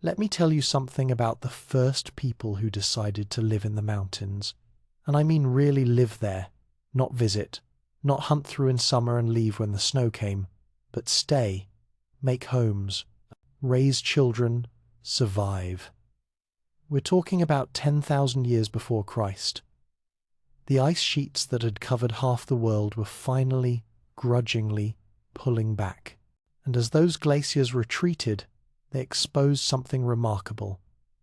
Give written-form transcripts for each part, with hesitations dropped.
Let me tell you something about the first people who decided to live in the mountains. And I mean really live there, not visit, not hunt through in summer and leave when the snow came, but stay, make homes, raise children, survive. We're talking about 10,000 years before Christ. The ice sheets that had covered half the world were finally, grudgingly, pulling back. And as those glaciers retreated, they exposed something remarkable.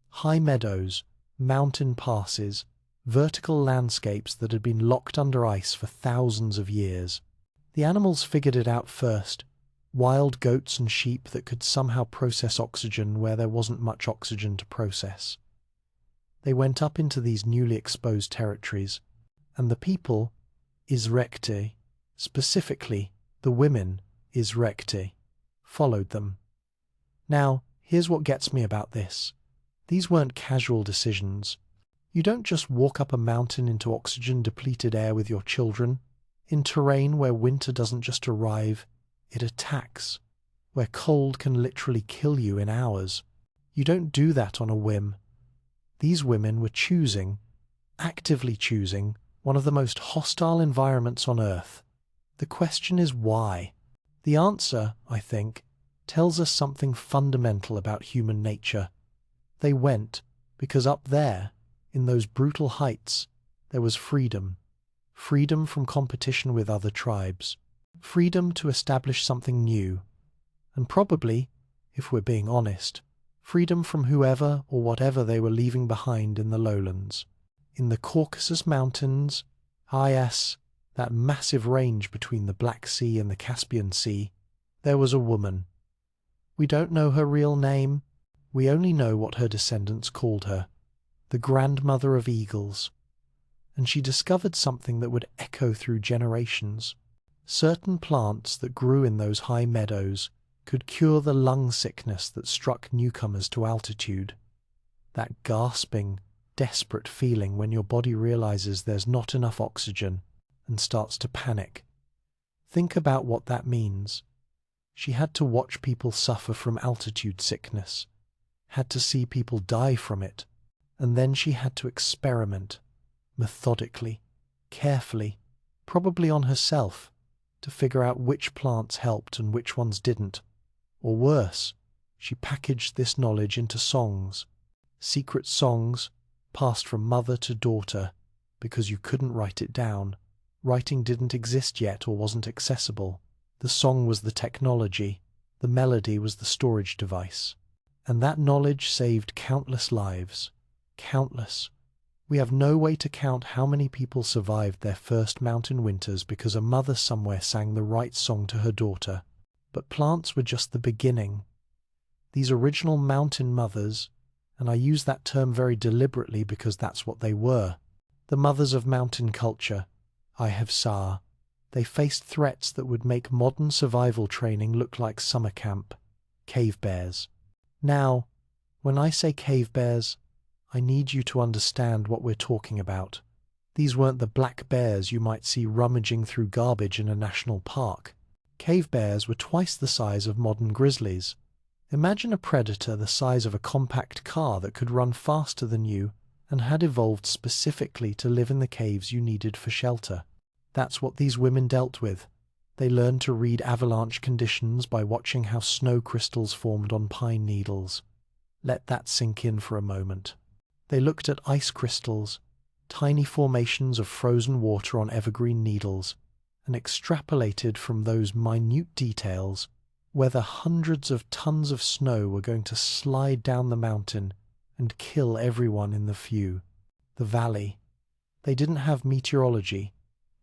High meadows, mountain passes, vertical landscapes that had been locked under ice for thousands of years. The animals figured it out first. Wild goats and sheep that could somehow process oxygen where there wasn't much oxygen to process. They went up into these newly exposed territories, and the people, Isrekti, specifically the women, Isrekti, followed them. Now, here's what gets me about this. These weren't casual decisions. You don't just walk up a mountain into oxygen-depleted air with your children, in terrain where winter doesn't just arrive, it attacks, where cold can literally kill you in hours. You don't do that on a whim. These women were choosing, actively choosing, one of the most hostile environments on Earth. The question is why? The answer, I think, tells us something fundamental about human nature. They went because up there, in those brutal heights, there was freedom. Freedom from competition with other tribes. Freedom to establish something new. And probably, if we're being honest, freedom from whoever or whatever they were leaving behind in the lowlands. In the Caucasus Mountains, that massive range between the Black Sea and the Caspian Sea, there was a woman. We don't know her real name. We only know what her descendants called her, the grandmother of eagles. And she discovered something that would echo through generations. Certain plants that grew in those high meadows could cure the lung sickness that struck newcomers to altitude. That gasping, desperate feeling when your body realizes there's not enough oxygen and starts to panic. Think about what that means. She had to watch people suffer from altitude sickness, had to see people die from it, and then she had to experiment, methodically, carefully, probably on herself, to figure out which plants helped and which ones didn't. Or worse, she packaged this knowledge into songs, secret songs passed from mother to daughter because you couldn't write it down. Writing didn't exist yet or wasn't accessible. The song was the technology, the melody was the storage device. And that knowledge saved countless lives. Countless. We have no way to count how many people survived their first mountain winters because a mother somewhere sang the right song to her daughter. But plants were just the beginning. These original mountain mothers, and I use that term very deliberately because that's what they were, the mothers of mountain culture, they faced threats that would make modern survival training look like summer camp. Cave bears. Now, when I say cave bears, I need you to understand what we're talking about. These weren't the black bears you might see rummaging through garbage in a national park. Cave bears were twice the size of modern grizzlies. Imagine a predator the size of a compact car that could run faster than you and had evolved specifically to live in the caves you needed for shelter. That's what these women dealt with. They learned to read avalanche conditions by watching how snow crystals formed on pine needles. Let that sink in for a moment. They looked at ice crystals, tiny formations of frozen water on evergreen needles, and extrapolated from those minute details whether hundreds of tons of snow were going to slide down the mountain and kill everyone in the valley. They didn't have meteorology.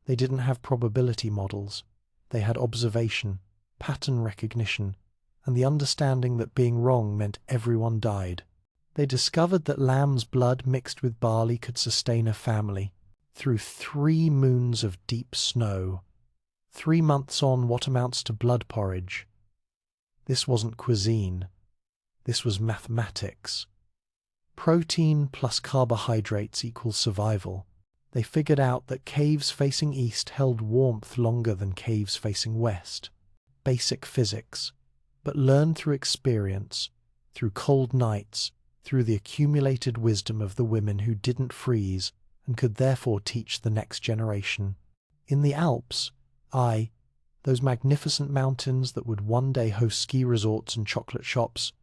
They didn't have probability models. They had observation, pattern recognition, and the understanding that being wrong meant everyone died. They discovered that lamb's blood mixed with barley could sustain a family through 3 moons of deep snow. 3 months on what amounts to blood porridge. This wasn't cuisine. This was mathematics. Protein plus carbohydrates equals survival. They figured out that caves facing east held warmth longer than caves facing west. Basic physics, but learned through experience, through cold nights, through the accumulated wisdom of the women who didn't freeze and could therefore teach the next generation. In the Alps, those magnificent mountains that would one day host ski resorts and chocolate shops,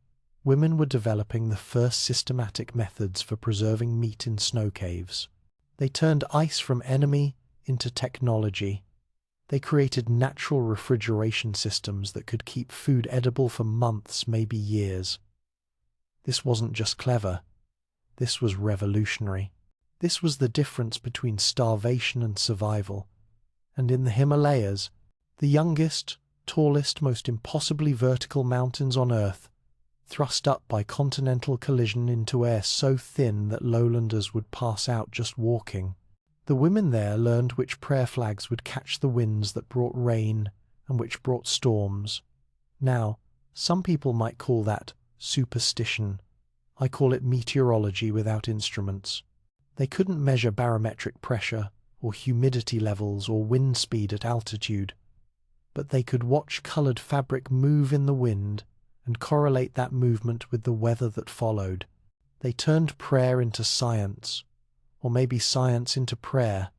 women were developing the first systematic methods for preserving meat in snow caves. They turned ice from enemy into technology. They created natural refrigeration systems that could keep food edible for months, maybe years. This wasn't just clever. This was revolutionary. This was the difference between starvation and survival. And in the Himalayas, the youngest, tallest, most impossibly vertical mountains on Earth, thrust up by continental collision into air so thin that lowlanders would pass out just walking, the women there learned which prayer flags would catch the winds that brought rain and which brought storms. Now, some people might call that superstition. I call it meteorology without instruments. They couldn't measure barometric pressure or humidity levels or wind speed at altitude, but they could watch coloured fabric move in the wind and correlate that movement with the weather that followed. They turned prayer into science, or maybe science into prayer.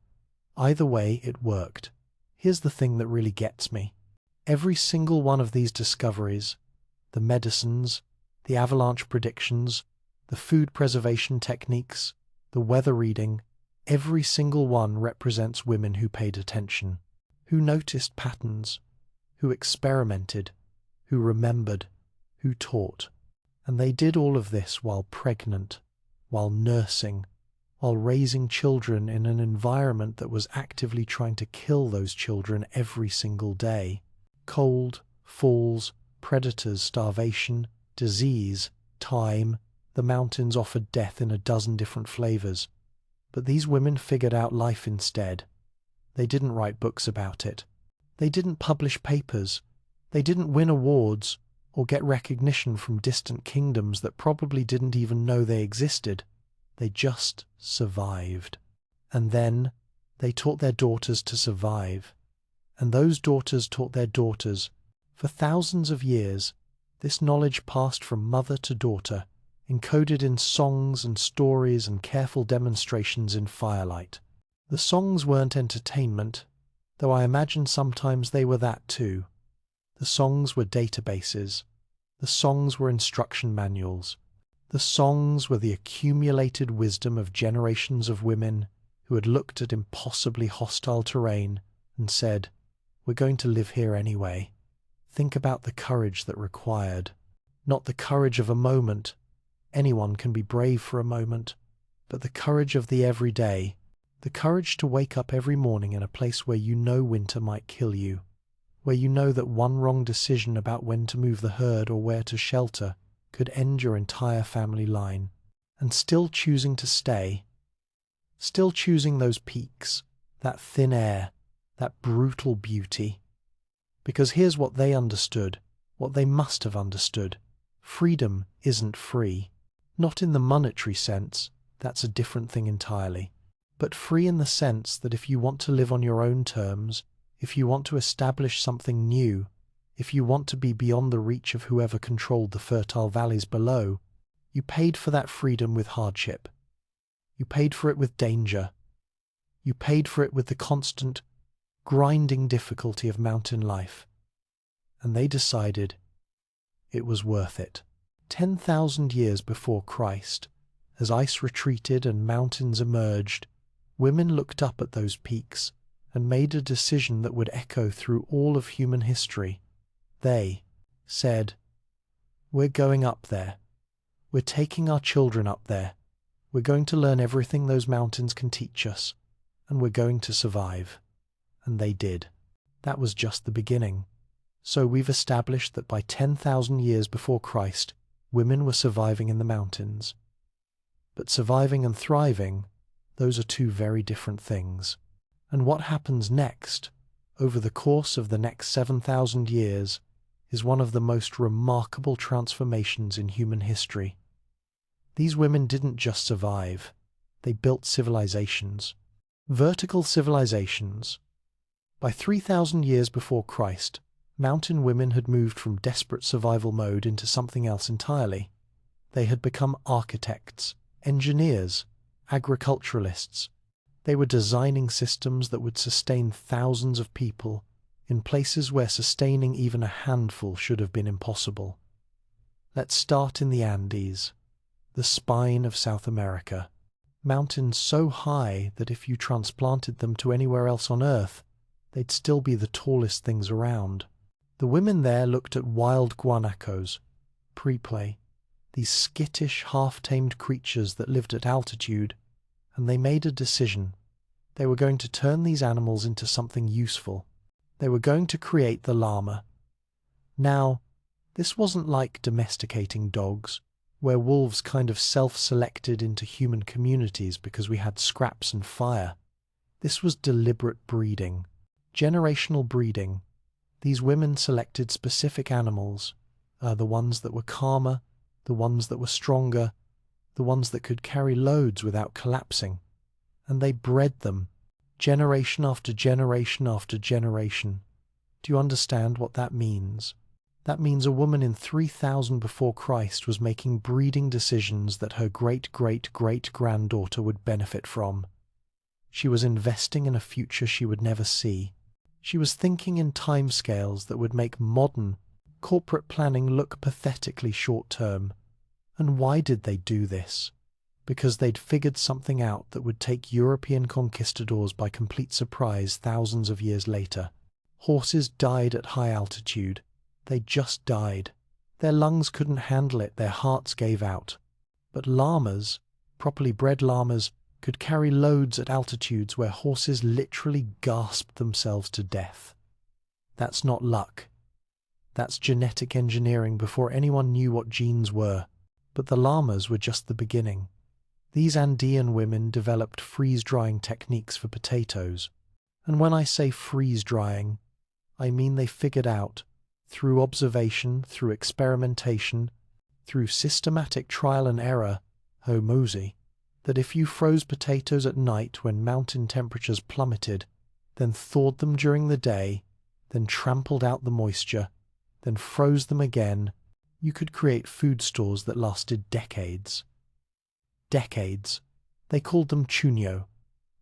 Either way, it worked. Here's the thing that really gets me. Every single one of these discoveries, the medicines, the avalanche predictions, the food preservation techniques, the weather reading, every single one represents women who paid attention, who noticed patterns, who experimented, who remembered, who taught. And they did all of this while pregnant, while nursing, while raising children in an environment that was actively trying to kill those children every single day. Cold, falls, predators, starvation, disease, time. The mountains offered death in a dozen different flavors. But these women figured out life instead. They didn't write books about it. They didn't publish papers. They didn't win awards or get recognition from distant kingdoms that probably didn't even know they existed. They just survived. And then they taught their daughters to survive. And those daughters taught their daughters. For thousands of years, this knowledge passed from mother to daughter, encoded in songs and stories and careful demonstrations in firelight. The songs weren't entertainment, though I imagine sometimes they were that too. The songs were databases. The songs were instruction manuals. The songs were the accumulated wisdom of generations of women who had looked at impossibly hostile terrain and said, "We're going to live here anyway." Think about the courage that required. Not the courage of a moment. Anyone can be brave for a moment. But the courage of the everyday. The courage to wake up every morning in a place where you know winter might kill you. Where you know that one wrong decision about when to move the herd or where to shelter could end your entire family line. And still choosing to stay. Still choosing those peaks, that thin air, that brutal beauty. Because here's what they understood, what they must have understood. Freedom isn't free. Not in the monetary sense, that's a different thing entirely. But free in the sense that if you want to live on your own terms, if you want to establish something new, if you want to be beyond the reach of whoever controlled the fertile valleys below, you paid for that freedom with hardship. You paid for it with danger. You paid for it with the constant, grinding difficulty of mountain life. And they decided it was worth it. 10,000 years before Christ, as ice retreated and mountains emerged, women looked up at those peaks and made a decision that would echo through all of human history. They said, "We're going up there. We're taking our children up there. We're going to learn everything those mountains can teach us, and we're going to survive." And they did. That was just the beginning. So we've established that by 10,000 years before Christ, women were surviving in the mountains. But surviving and thriving, those are two very different things. And what happens next, over the course of the next 7,000 years, is one of the most remarkable transformations in human history. These women didn't just survive, they built civilizations. Vertical civilizations. By 3,000 years before Christ, mountain women had moved from desperate survival mode into something else entirely. They had become architects, engineers, agriculturalists. They were designing systems that would sustain thousands of people in places where sustaining even a handful should have been impossible. Let's start in the Andes, the spine of South America. Mountains so high that if you transplanted them to anywhere else on Earth, they'd still be the tallest things around. The women there looked at wild guanacos, pre-play, these skittish, half-tamed creatures that lived at altitude, and they made a decision. They were going to turn these animals into something useful. They were going to create the llama. Now, this wasn't like domesticating dogs, where wolves kind of self-selected into human communities because we had scraps and fire. This was deliberate breeding, generational breeding. These women selected specific animals, the ones that were calmer, the ones that were stronger, the ones that could carry loads without collapsing, and they bred them, generation after generation after generation. Do you understand what that means? That means a woman in 3000 before Christ was making breeding decisions that her great-great-great-granddaughter would benefit from. She was investing in a future she would never see. She was thinking in timescales that would make modern, corporate planning look pathetically short-term. And why did they do this? Because they'd figured something out that would take European conquistadors by complete surprise thousands of years later. Horses died at high altitude. They just died. Their lungs couldn't handle it, their hearts gave out. But llamas, properly bred llamas, could carry loads at altitudes where horses literally gasped themselves to death. That's not luck. That's genetic engineering before anyone knew what genes were. But the llamas were just the beginning. These Andean women developed freeze-drying techniques for potatoes. And when I say freeze-drying, I mean they figured out, through observation, through experimentation, through systematic trial and error, oh mosey, that if you froze potatoes at night when mountain temperatures plummeted, then thawed them during the day, then trampled out the moisture, then froze them again, you could create food stores that lasted decades. Decades. They called them chuño,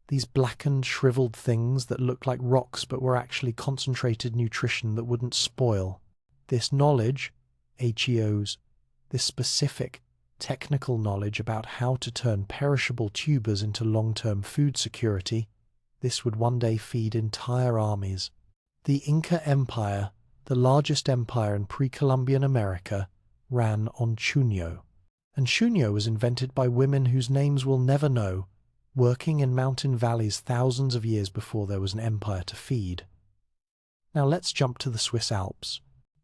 these blackened, shriveled things that looked like rocks but were actually concentrated nutrition that wouldn't spoil. This knowledge, HEOs, this specific, technical knowledge about how to turn perishable tubers into long-term food security, this would one day feed entire armies. The Inca Empire, the largest empire in pre-Columbian America, ran on chuño. And chuño was invented by women whose names we'll never know, working in mountain valleys thousands of years before there was an empire to feed. Now let's jump to the Swiss Alps.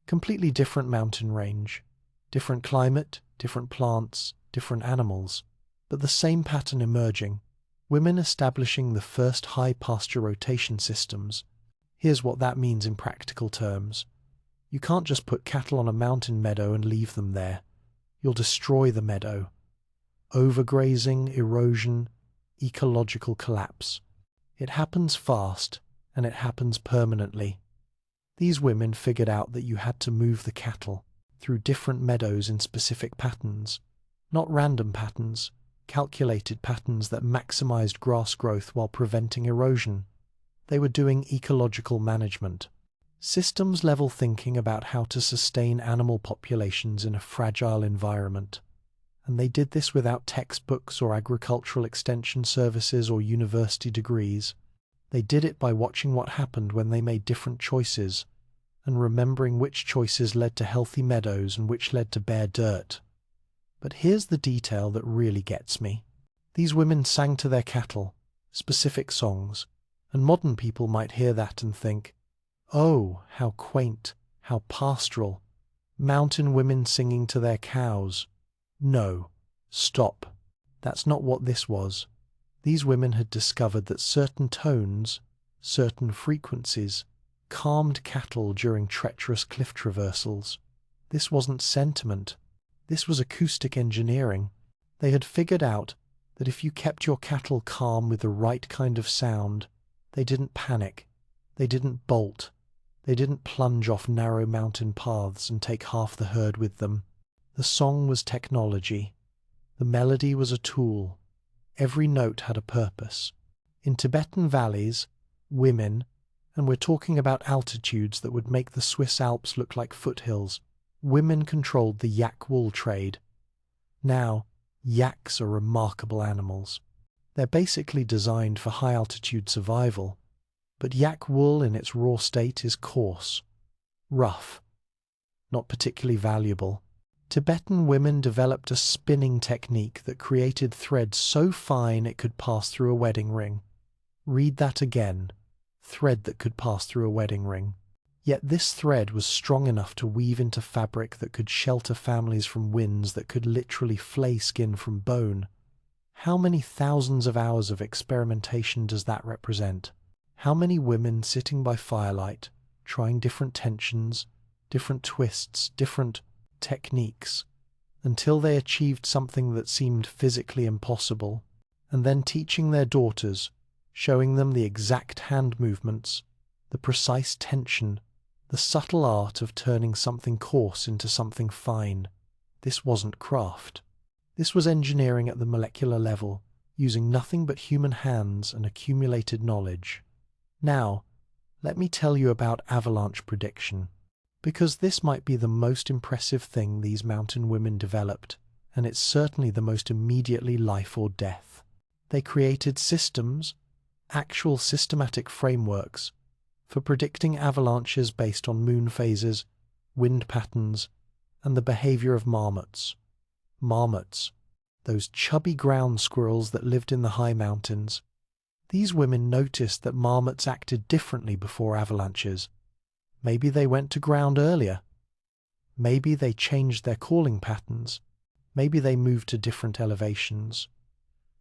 Completely different mountain range, different climate, different plants, different animals, but the same pattern emerging, women establishing the first high pasture rotation systems. Here's what that means in practical terms. You can't just put cattle on a mountain meadow and leave them there. You'll destroy the meadow. Overgrazing, erosion, ecological collapse. It happens fast, and it happens permanently. These women figured out that you had to move the cattle through different meadows in specific patterns, not random patterns, calculated patterns that maximized grass growth while preventing erosion. They were doing ecological management, systems-level thinking about how to sustain animal populations in a fragile environment. And they did this without textbooks or agricultural extension services or university degrees. They did it by watching what happened when they made different choices, and remembering which choices led to healthy meadows and which led to bare dirt. But here's the detail that really gets me. These women sang to their cattle, specific songs, and modern people might hear that and think, oh, how quaint, how pastoral, mountain women singing to their cows. No, stop. That's not what this was. These women had discovered that certain tones, certain frequencies, calmed cattle during treacherous cliff traversals. This wasn't sentiment. This was acoustic engineering. They had figured out that if you kept your cattle calm with the right kind of sound, they didn't panic, they didn't bolt, they didn't plunge off narrow mountain paths and take half the herd with them. The song was technology. The melody was a tool. Every note had a purpose. In Tibetan valleys, women, and we're talking about altitudes that would make the Swiss Alps look like foothills, women controlled the yak wool trade. Now, yaks are remarkable animals. They're basically designed for high-altitude survival, but yak wool in its raw state is coarse, rough, not particularly valuable. Tibetan women developed a spinning technique that created thread so fine it could pass through a wedding ring. Read that again. Thread that could pass through a wedding ring. Yet this thread was strong enough to weave into fabric that could shelter families from winds that could literally flay skin from bone. How many thousands of hours of experimentation does that represent? How many women sitting by firelight, trying different tensions, different twists, different techniques, until they achieved something that seemed physically impossible, and then teaching their daughters, showing them the exact hand movements, the precise tension, the subtle art of turning something coarse into something fine. This wasn't craft. This was engineering at the molecular level, using nothing but human hands and accumulated knowledge. Now, let me tell you about avalanche prediction, because this might be the most impressive thing these mountain women developed, and it's certainly the most immediately life or death. They created systems, actual systematic frameworks, for predicting avalanches based on moon phases, wind patterns, and the behavior of marmots. Marmots, those chubby ground squirrels that lived in the high mountains. These women noticed that marmots acted differently before avalanches. Maybe they went to ground earlier. Maybe they changed their calling patterns. Maybe they moved to different elevations.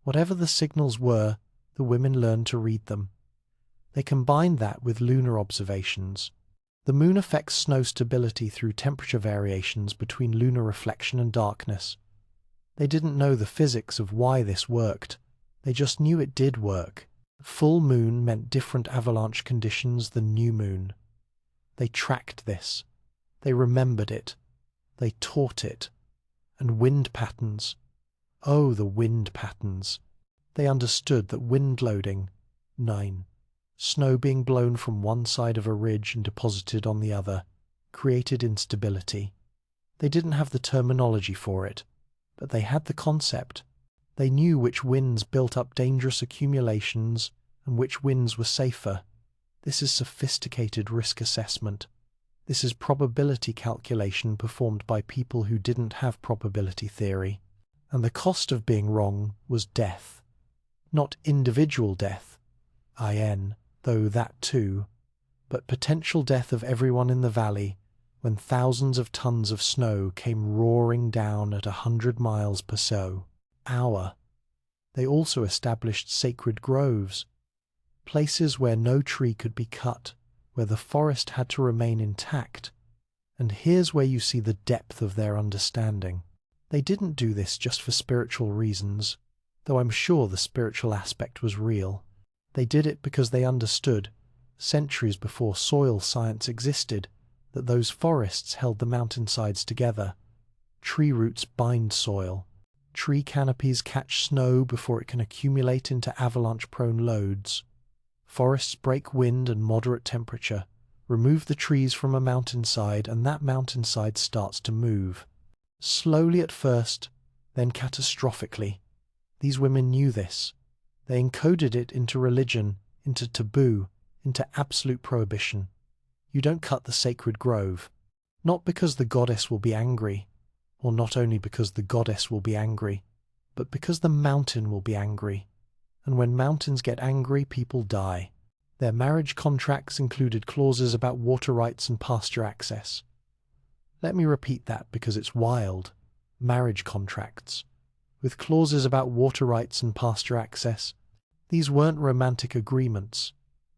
Whatever the signals were, the women learned to read them. They combined that with lunar observations. The moon affects snow stability through temperature variations between lunar reflection and darkness. They didn't know the physics of why this worked. They just knew it did work. Full moon meant different avalanche conditions than new moon. They tracked this. They remembered it. They taught it. And wind patterns. Oh, the wind patterns. They understood that wind loading, 9, snow being blown from one side of a ridge and deposited on the other, created instability. They didn't have the terminology for it, but they had the concept. They knew which winds built up dangerous accumulations and which winds were safer. This is sophisticated risk assessment. This is probability calculation performed by people who didn't have probability theory. And the cost of being wrong was death. Not individual death, IN, though that too, but potential death of everyone in the valley when thousands of tons of snow came roaring down at 100 miles per hour. They also established sacred groves, places where no tree could be cut, where the forest had to remain intact. And here's where you see the depth of their understanding. They didn't do this just for spiritual reasons, though I'm sure the spiritual aspect was real. They did it because they understood, centuries before soil science existed, that those forests held the mountainsides together. Tree roots bind soil. Tree canopies catch snow before it can accumulate into avalanche-prone loads. Forests break wind and moderate temperature. Remove the trees from a mountainside and that mountainside starts to move. Slowly at first, then catastrophically. These women knew this. They encoded it into religion, into taboo, into absolute prohibition. You don't cut the sacred grove. Not because the goddess will be angry, or not only because the goddess will be angry, but because the mountain will be angry. And when mountains get angry, people die. Their marriage contracts included clauses about water rights and pasture access. Let me repeat that because it's wild. Marriage contracts. With clauses about water rights and pasture access. These weren't romantic agreements.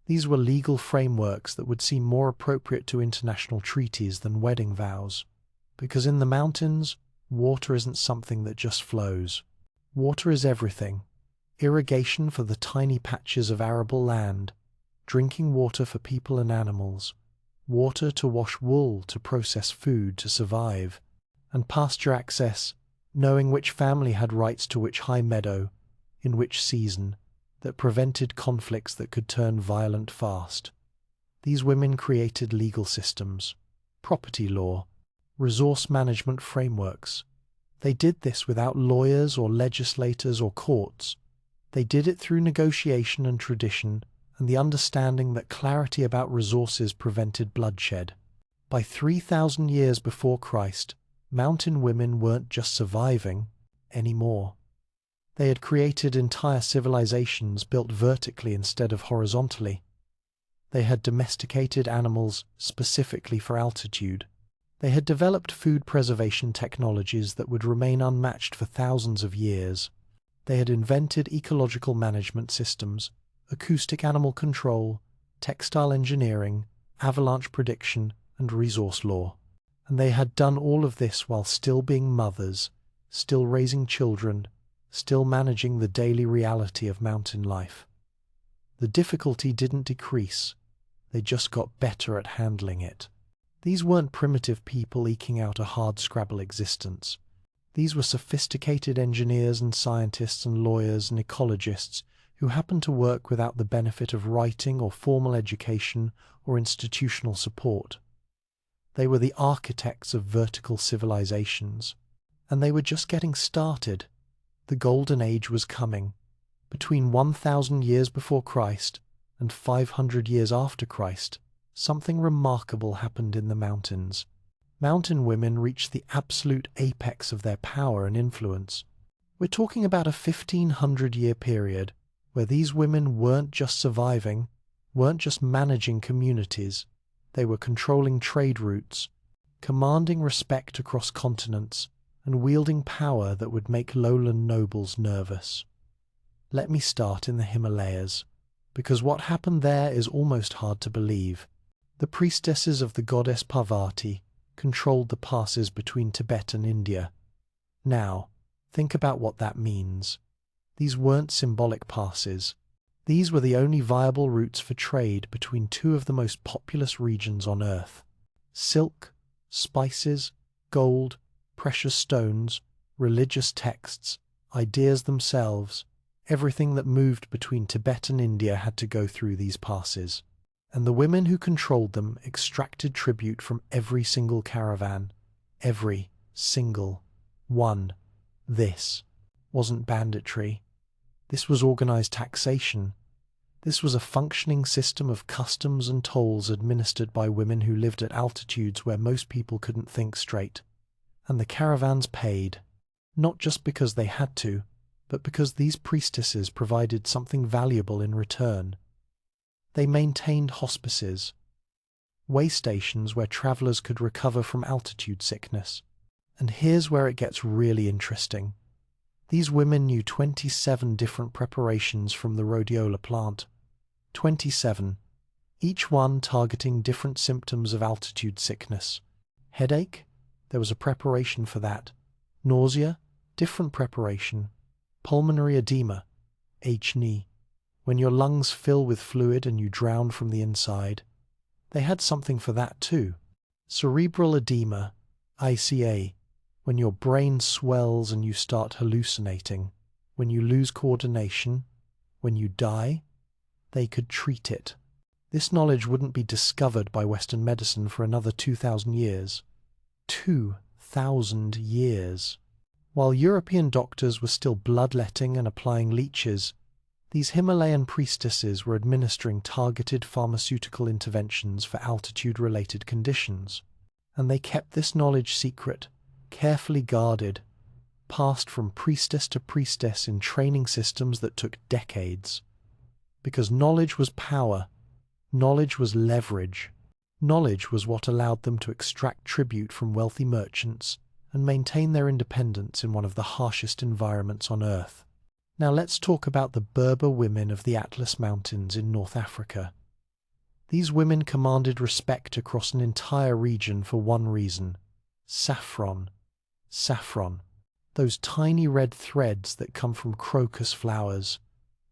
These were legal frameworks that would seem more appropriate to international treaties than wedding vows. Because in the mountains, water isn't something that just flows. Water is everything. Irrigation for the tiny patches of arable land. Drinking water for people and animals. Water to wash wool, to process food, to survive. and pasture access, knowing which family had rights to which high meadow, in which season, that prevented conflicts that could turn violent fast. These women created legal systems, property law, resource management frameworks. They did this without lawyers or legislators or courts. They did it through negotiation and tradition and the understanding that clarity about resources prevented bloodshed. By 3,000 years before Christ, mountain women weren't just surviving anymore. They had created entire civilizations built vertically instead of horizontally. They had domesticated animals specifically for altitude. They had developed food preservation technologies that would remain unmatched for thousands of years. They had invented ecological management systems, acoustic animal control, textile engineering, avalanche prediction, and resource law. And they had done all of this while still being mothers, still raising children, still managing the daily reality of mountain life. The difficulty didn't decrease. They just got better at handling it. These weren't primitive people eking out a hard-scrabble existence. These were sophisticated engineers and scientists and lawyers and ecologists who happened to work without the benefit of writing or formal education or institutional support. They were the architects of vertical civilizations, and they were just getting started. The Golden Age was coming. Between 1,000 years before Christ and 500 years after Christ, something remarkable happened in the mountains. Mountain women reached the absolute apex of their power and influence. We're talking about a 1,500-year period where these women weren't just surviving, weren't just managing communities, they were controlling trade routes, commanding respect across continents, and wielding power that would make lowland nobles nervous. Let me start in the Himalayas, because what happened there is almost hard to believe. The priestesses of the goddess Parvati controlled the passes between Tibet and India. Now, think about what that means. These weren't symbolic passes. These were the only viable routes for trade between two of the most populous regions on Earth. Silk, spices, gold, precious stones, religious texts, ideas themselves, everything that moved between Tibet and India had to go through these passes. And the women who controlled them extracted tribute from every single caravan. Every single one. This wasn't banditry. This was organized taxation. This was a functioning system of customs and tolls administered by women who lived at altitudes where most people couldn't think straight. And the caravans paid, not just because they had to, but because these priestesses provided something valuable in return. They maintained hospices, way stations where travelers could recover from altitude sickness. And here's where it gets really interesting. These women knew 27 different preparations from the rhodiola plant. 27, each one targeting different symptoms of altitude sickness. Headache? There was a preparation for that. Nausea? Different preparation. Pulmonary edema? H-knee. When your lungs fill with fluid and you drown from the inside. They had something for that too. Cerebral edema, ICA, when your brain swells and you start hallucinating, when you lose coordination, when you die, they could treat it. This knowledge wouldn't be discovered by Western medicine for another 2,000 years. 2,000 years. While European doctors were still bloodletting and applying leeches, these Himalayan priestesses were administering targeted pharmaceutical interventions for altitude-related conditions, and they kept this knowledge secret, carefully guarded, passed from priestess to priestess in training systems that took decades. Because knowledge was power, knowledge was leverage, knowledge was what allowed them to extract tribute from wealthy merchants and maintain their independence in one of the harshest environments on Earth. Now let's talk about the Berber women of the Atlas Mountains in North Africa. These women commanded respect across an entire region for one reason: saffron. Saffron. Those tiny red threads that come from crocus flowers,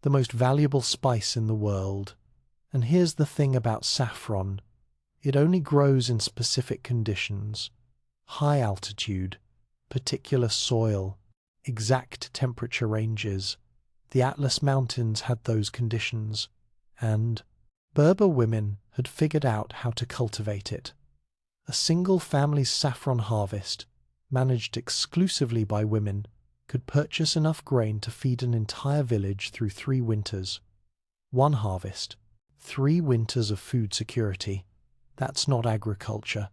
the most valuable spice in the world. And here's the thing about saffron. It only grows in specific conditions. High altitude, particular soil, exact temperature ranges. The Atlas Mountains had those conditions, and Berber women had figured out how to cultivate it. A single family's saffron harvest, managed exclusively by women, could purchase enough grain to feed an entire village through 3 winters. One harvest, 3 winters of food security. That's not agriculture.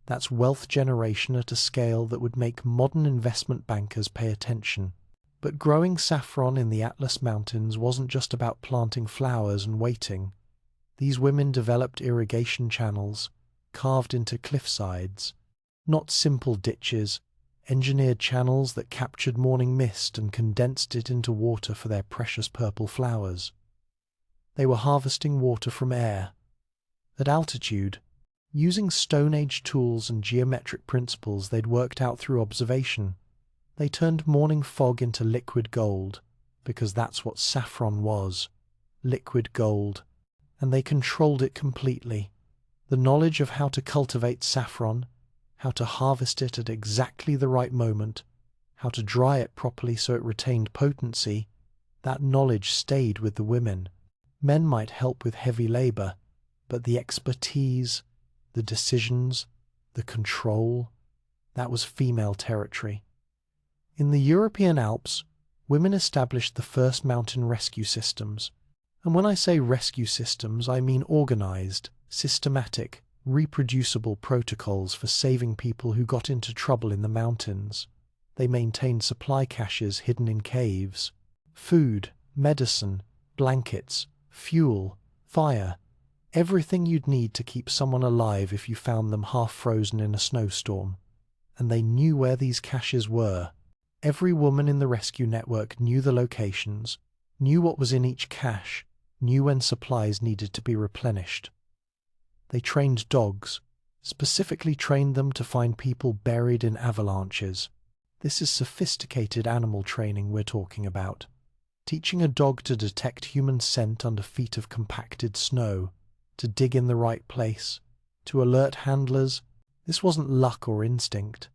That's wealth generation at a scale that would make modern investment bankers pay attention. But growing saffron in the Atlas Mountains wasn't just about planting flowers and waiting. These women developed irrigation channels, carved into cliff sides, not simple ditches, engineered channels that captured morning mist and condensed it into water for their precious purple flowers. They were harvesting water from air. At altitude, using Stone Age tools and geometric principles they'd worked out through observation, they turned morning fog into liquid gold, because that's what saffron was, liquid gold, and they controlled it completely. The knowledge of how to cultivate saffron, how to harvest it at exactly the right moment, how to dry it properly so it retained potency, that knowledge stayed with the women. Men might help with heavy labor, but the expertise, the decisions, the control, that was female territory. In the European Alps, women established the first mountain rescue systems. And when I say rescue systems, I mean organized, systematic, reproducible protocols for saving people who got into trouble in the mountains. They maintained supply caches hidden in caves. Food, medicine, blankets, fuel, fire, everything you'd need to keep someone alive if you found them half frozen in a snowstorm. And they knew where these caches were. Every woman in the rescue network knew the locations, knew what was in each cache, knew when supplies needed to be replenished. They trained dogs, specifically trained them to find people buried in avalanches. This is sophisticated animal training we're talking about. Teaching a dog to detect human scent under feet of compacted snow, to dig in the right place, to alert handlers. This wasn't luck or instinct.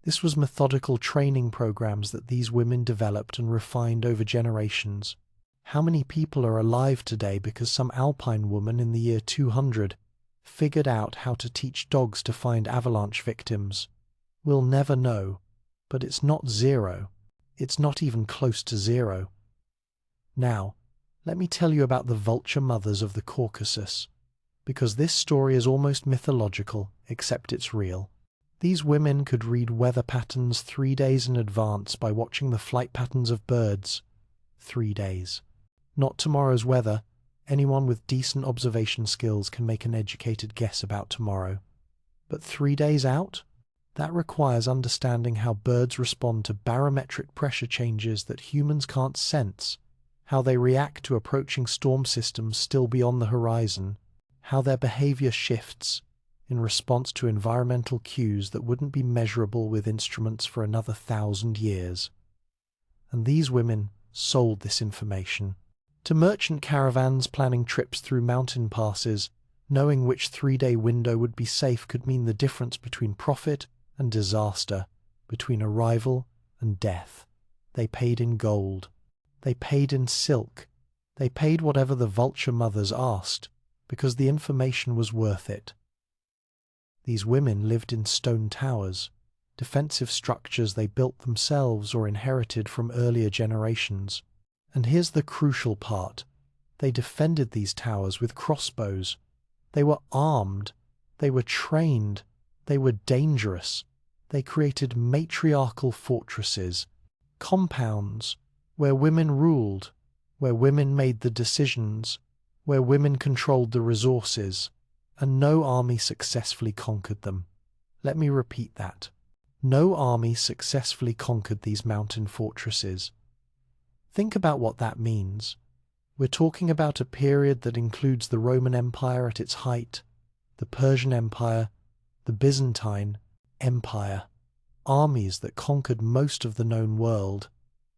This was methodical training programs that these women developed and refined over generations. How many people are alive today because some alpine woman in the year 200 figured out how to teach dogs to find avalanche victims? We'll never know, but it's not zero. It's not even close to zero. Now, let me tell you about the vulture mothers of the Caucasus, because this story is almost mythological, except it's real. These women could read weather patterns 3 days in advance by watching the flight patterns of birds. 3 days. Not tomorrow's weather. Anyone with decent observation skills can make an educated guess about tomorrow. But 3 days out? That requires understanding how birds respond to barometric pressure changes that humans can't sense, how they react to approaching storm systems still beyond the horizon, how their behavior shifts in response to environmental cues that wouldn't be measurable with instruments for another 1,000 years. And these women sold this information to merchant caravans planning trips through mountain passes. Knowing which 3-day window would be safe could mean the difference between profit and disaster, between arrival and death. They paid in gold. They paid in silk. They paid whatever the vulture mothers asked, because the information was worth it. These women lived in stone towers, defensive structures they built themselves or inherited from earlier generations. And here's the crucial part. They defended these towers with crossbows. They were armed. They were trained. They were dangerous. They created matriarchal fortresses, compounds, where women ruled, where women made the decisions, where women controlled the resources, and no army successfully conquered them. Let me repeat that. No army successfully conquered these mountain fortresses. Think about what that means. We're talking about a period that includes the Roman Empire at its height, the Persian Empire, the Byzantine Empire, armies that conquered most of the known world,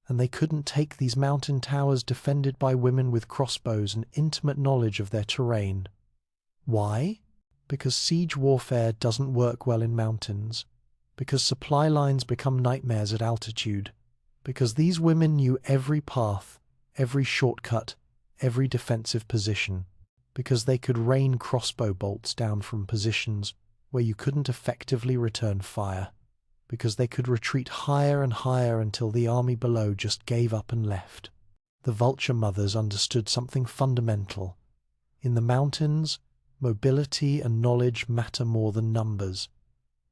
and they couldn't take these mountain towers defended by women with crossbows and intimate knowledge of their terrain. Why? Because siege warfare doesn't work well in mountains, because supply lines become nightmares at altitude, because these women knew every path, every shortcut, every defensive position, because they could rain crossbow bolts down from positions where you couldn't effectively return fire, because they could retreat higher and higher until the army below just gave up and left. The vulture mothers understood something fundamental. In the mountains, mobility and knowledge matter more than numbers.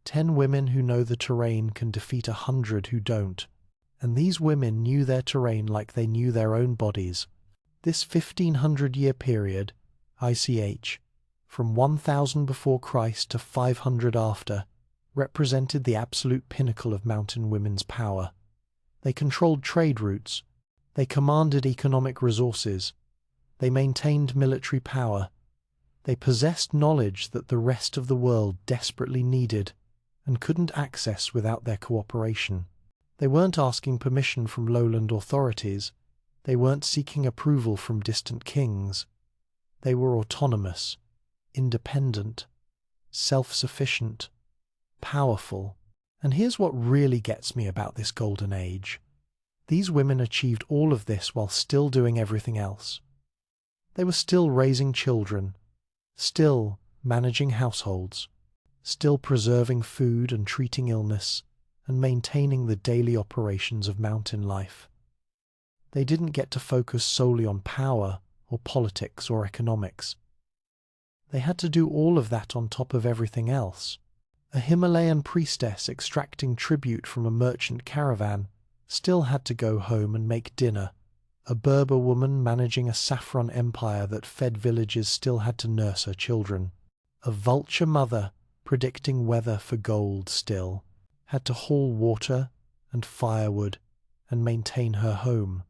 10 women who know the terrain can defeat 100 who don't, and these women knew their terrain like they knew their own bodies. This 1500-year period, ICH, from 1000 before Christ to 500 after, represented the absolute pinnacle of mountain women's power. They controlled trade routes, they commanded economic resources, they maintained military power, they possessed knowledge that the rest of the world desperately needed and couldn't access without their cooperation. They weren't asking permission from lowland authorities, they weren't seeking approval from distant kings. They were autonomous, independent, self-sufficient, powerful. And here's what really gets me about this golden age. These women achieved all of this while still doing everything else. They were still raising children, still managing households, still preserving food and treating illness, and maintaining the daily operations of mountain life. They didn't get to focus solely on power or politics or economics. They had to do all of that on top of everything else. A Himalayan priestess extracting tribute from a merchant caravan still had to go home and make dinner. A Berber woman managing a saffron empire that fed villages still had to nurse her children. A vulture mother predicting weather for gold still had to haul water and firewood and maintain her home.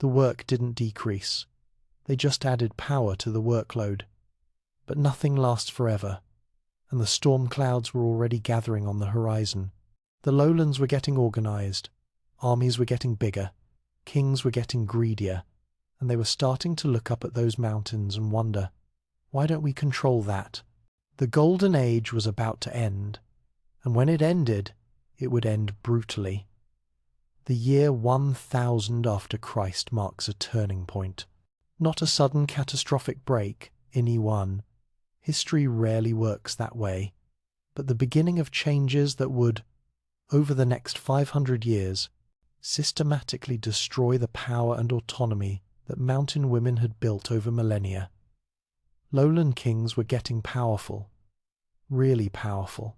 The work didn't decrease. They just added power to the workload. But nothing lasts forever, and the storm clouds were already gathering on the horizon. The lowlands were getting organized, armies were getting bigger, kings were getting greedier, and they were starting to look up at those mountains and wonder, why don't we control that? The golden age was about to end, and when it ended, it would end brutally. The year 1000 after Christ marks a turning point. Not a sudden catastrophic break in E1. History rarely works that way, but the beginning of changes that would, over the next 500 years, systematically destroy the power and autonomy that mountain women had built over millennia. Lowland kings were getting powerful, really powerful.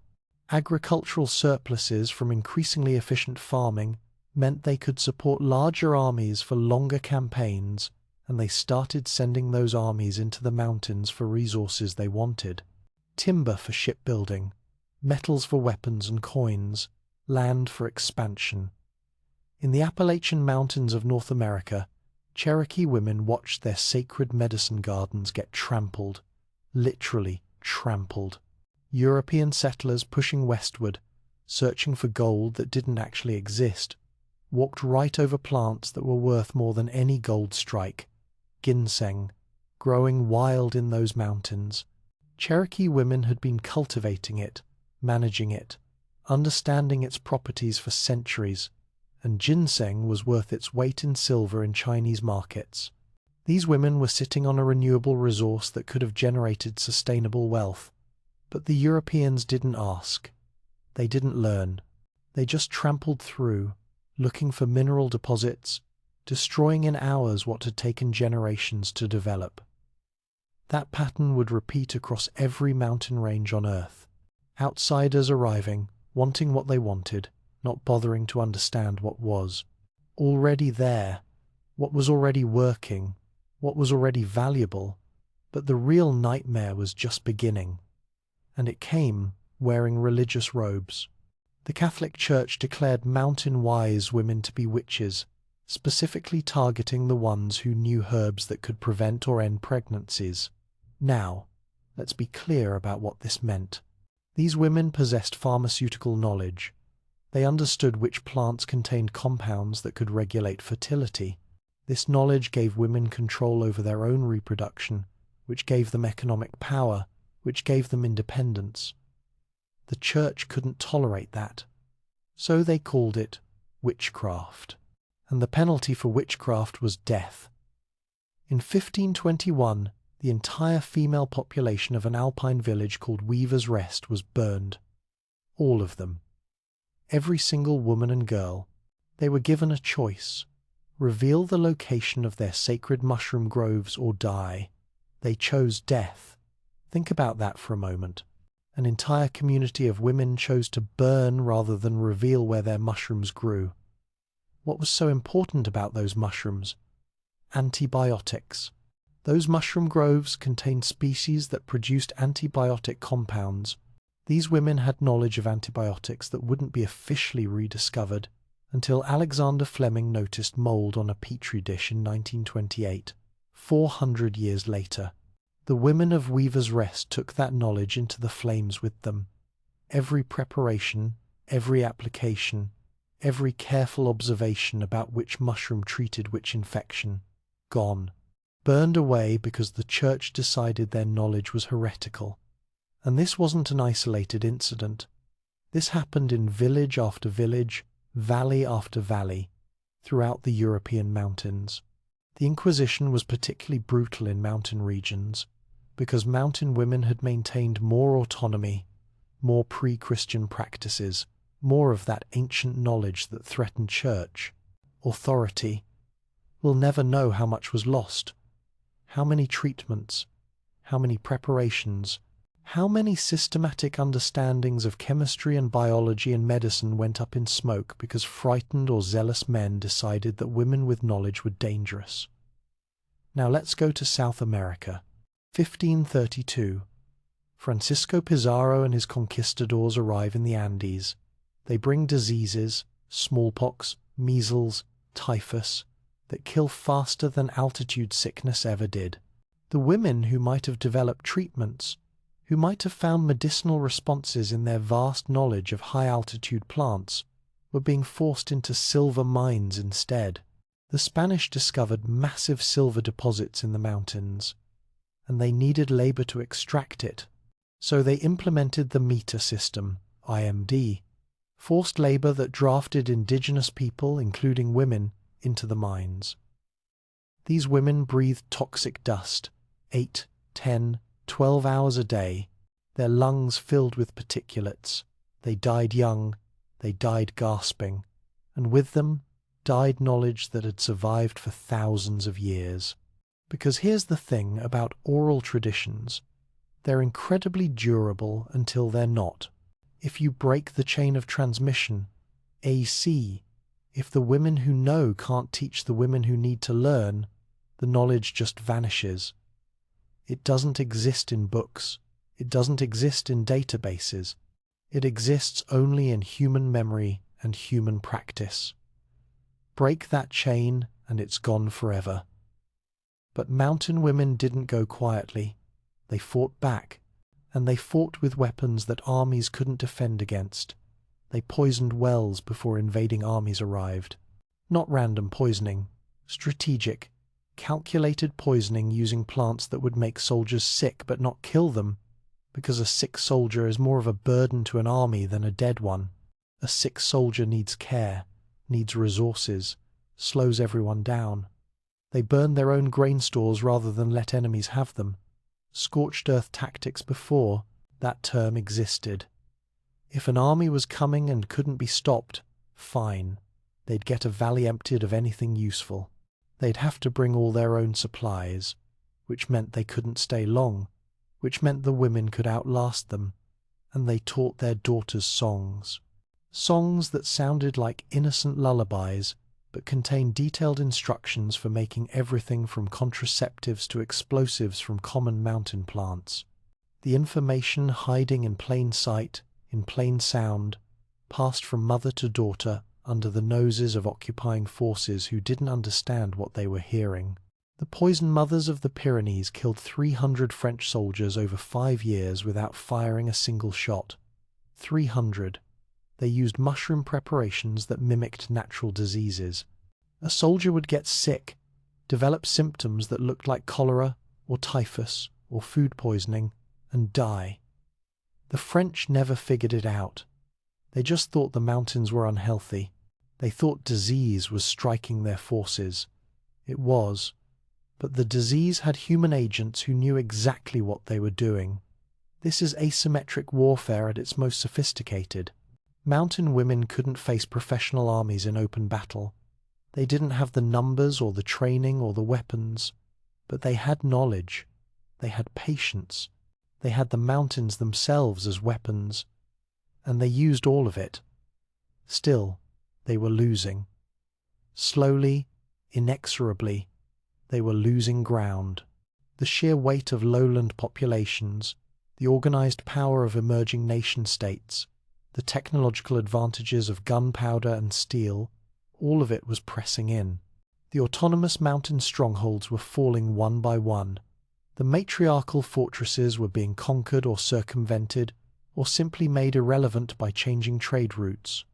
Agricultural surpluses from increasingly efficient farming meant they could support larger armies for longer campaigns, and they started sending those armies into the mountains for resources they wanted. Timber for shipbuilding, metals for weapons and coins, land for expansion. In the Appalachian Mountains of North America, Cherokee women watched their sacred medicine gardens get trampled, literally trampled. European settlers pushing westward, searching for gold that didn't actually exist, walked right over plants that were worth more than any gold strike. Ginseng, growing wild in those mountains. Cherokee women had been cultivating it, managing it, understanding its properties for centuries, and ginseng was worth its weight in silver in Chinese markets. These women were sitting on a renewable resource that could have generated sustainable wealth. But the Europeans didn't ask. They didn't learn. They just trampled through, looking for mineral deposits, destroying in hours what had taken generations to develop. That pattern would repeat across every mountain range on Earth. Outsiders arriving, wanting what they wanted, not bothering to understand what was. Already there, what was already working, what was already valuable, but the real nightmare was just beginning. And it came wearing religious robes. The Catholic Church declared mountain-wise women to be witches, specifically targeting the ones who knew herbs that could prevent or end pregnancies. Now, let's be clear about what this meant. These women possessed pharmaceutical knowledge. They understood which plants contained compounds that could regulate fertility. This knowledge gave women control over their own reproduction, which gave them economic power, which gave them independence. The church couldn't tolerate that. So they called it witchcraft. And the penalty for witchcraft was death. In 1521, the entire female population of an alpine village called Weaver's Rest was burned. All of them. Every single woman and girl. They were given a choice. Reveal the location of their sacred mushroom groves or die. They chose death. Think about that for a moment. An entire community of women chose to burn rather than reveal where their mushrooms grew. What was so important about those mushrooms? Antibiotics. Those mushroom groves contained species that produced antibiotic compounds. These women had knowledge of antibiotics that wouldn't be officially rediscovered until Alexander Fleming noticed mold on a petri dish in 1928, 400 years later. The women of Weaver's Rest took that knowledge into the flames with them. Every preparation, every application, every careful observation about which mushroom treated which infection, gone. Burned away because the church decided their knowledge was heretical. And this wasn't an isolated incident. This happened in village after village, valley after valley, throughout the European mountains. The Inquisition was particularly brutal in mountain regions, because mountain women had maintained more autonomy, more pre-Christian practices, more of that ancient knowledge that threatened church, authority. We'll never know how much was lost. How many treatments, how many preparations, how many systematic understandings of chemistry and biology and medicine went up in smoke because frightened or zealous men decided that women with knowledge were dangerous. Now let's go to South America. 1532. Francisco Pizarro and his conquistadors arrive in the Andes. They bring diseases, smallpox, measles, typhus, that kill faster than altitude sickness ever did. The women who might have developed treatments, who might have found medicinal responses in their vast knowledge of high-altitude plants, were being forced into silver mines instead. The Spanish discovered massive silver deposits in the mountains, and they needed labor to extract it. So they implemented the meter system, IMD, forced labor that drafted indigenous people, including women, into the mines. These women breathed toxic dust, 8, 10, 12 hours a day, their lungs filled with particulates. They died young, they died gasping, and with them died knowledge that had survived for thousands of years. Because here's the thing about oral traditions. They're incredibly durable until they're not. If you break the chain of transmission, AC, if the women who know can't teach the women who need to learn, the knowledge just vanishes. It doesn't exist in books. It doesn't exist in databases. It exists only in human memory and human practice. Break that chain and it's gone forever. But mountain women didn't go quietly. They fought back, and they fought with weapons that armies couldn't defend against. They poisoned wells before invading armies arrived. Not random poisoning, strategic, calculated poisoning using plants that would make soldiers sick but not kill them, because a sick soldier is more of a burden to an army than a dead one. A sick soldier needs care, needs resources, slows everyone down. They burned their own grain stores rather than let enemies have them. Scorched earth tactics before that term existed. If an army was coming and couldn't be stopped, fine. They'd get a valley emptied of anything useful. They'd have to bring all their own supplies, which meant they couldn't stay long, which meant the women could outlast them, and they taught their daughters songs. Songs that sounded like innocent lullabies, but contained detailed instructions for making everything from contraceptives to explosives from common mountain plants. The information hiding in plain sight, in plain sound, passed from mother to daughter under the noses of occupying forces who didn't understand what they were hearing. The poison mothers of the Pyrenees killed 300 French soldiers over 5 years without firing a single shot. 300. They used mushroom preparations that mimicked natural diseases. A soldier would get sick, develop symptoms that looked like cholera or typhus or food poisoning, and die. The French never figured it out. They just thought the mountains were unhealthy. They thought disease was striking their forces. It was. But the disease had human agents who knew exactly what they were doing. This is asymmetric warfare at its most sophisticated. Mountain women couldn't face professional armies in open battle. They didn't have the numbers or the training or the weapons, but they had knowledge. They had patience. They had the mountains themselves as weapons, and they used all of it. Still, they were losing. Slowly, inexorably, they were losing ground. The sheer weight of lowland populations, the organized power of emerging nation-states, the technological advantages of gunpowder and steel, all of it was pressing in. The autonomous mountain strongholds were falling one by one. The matriarchal fortresses were being conquered or circumvented, or simply made irrelevant by changing trade routes.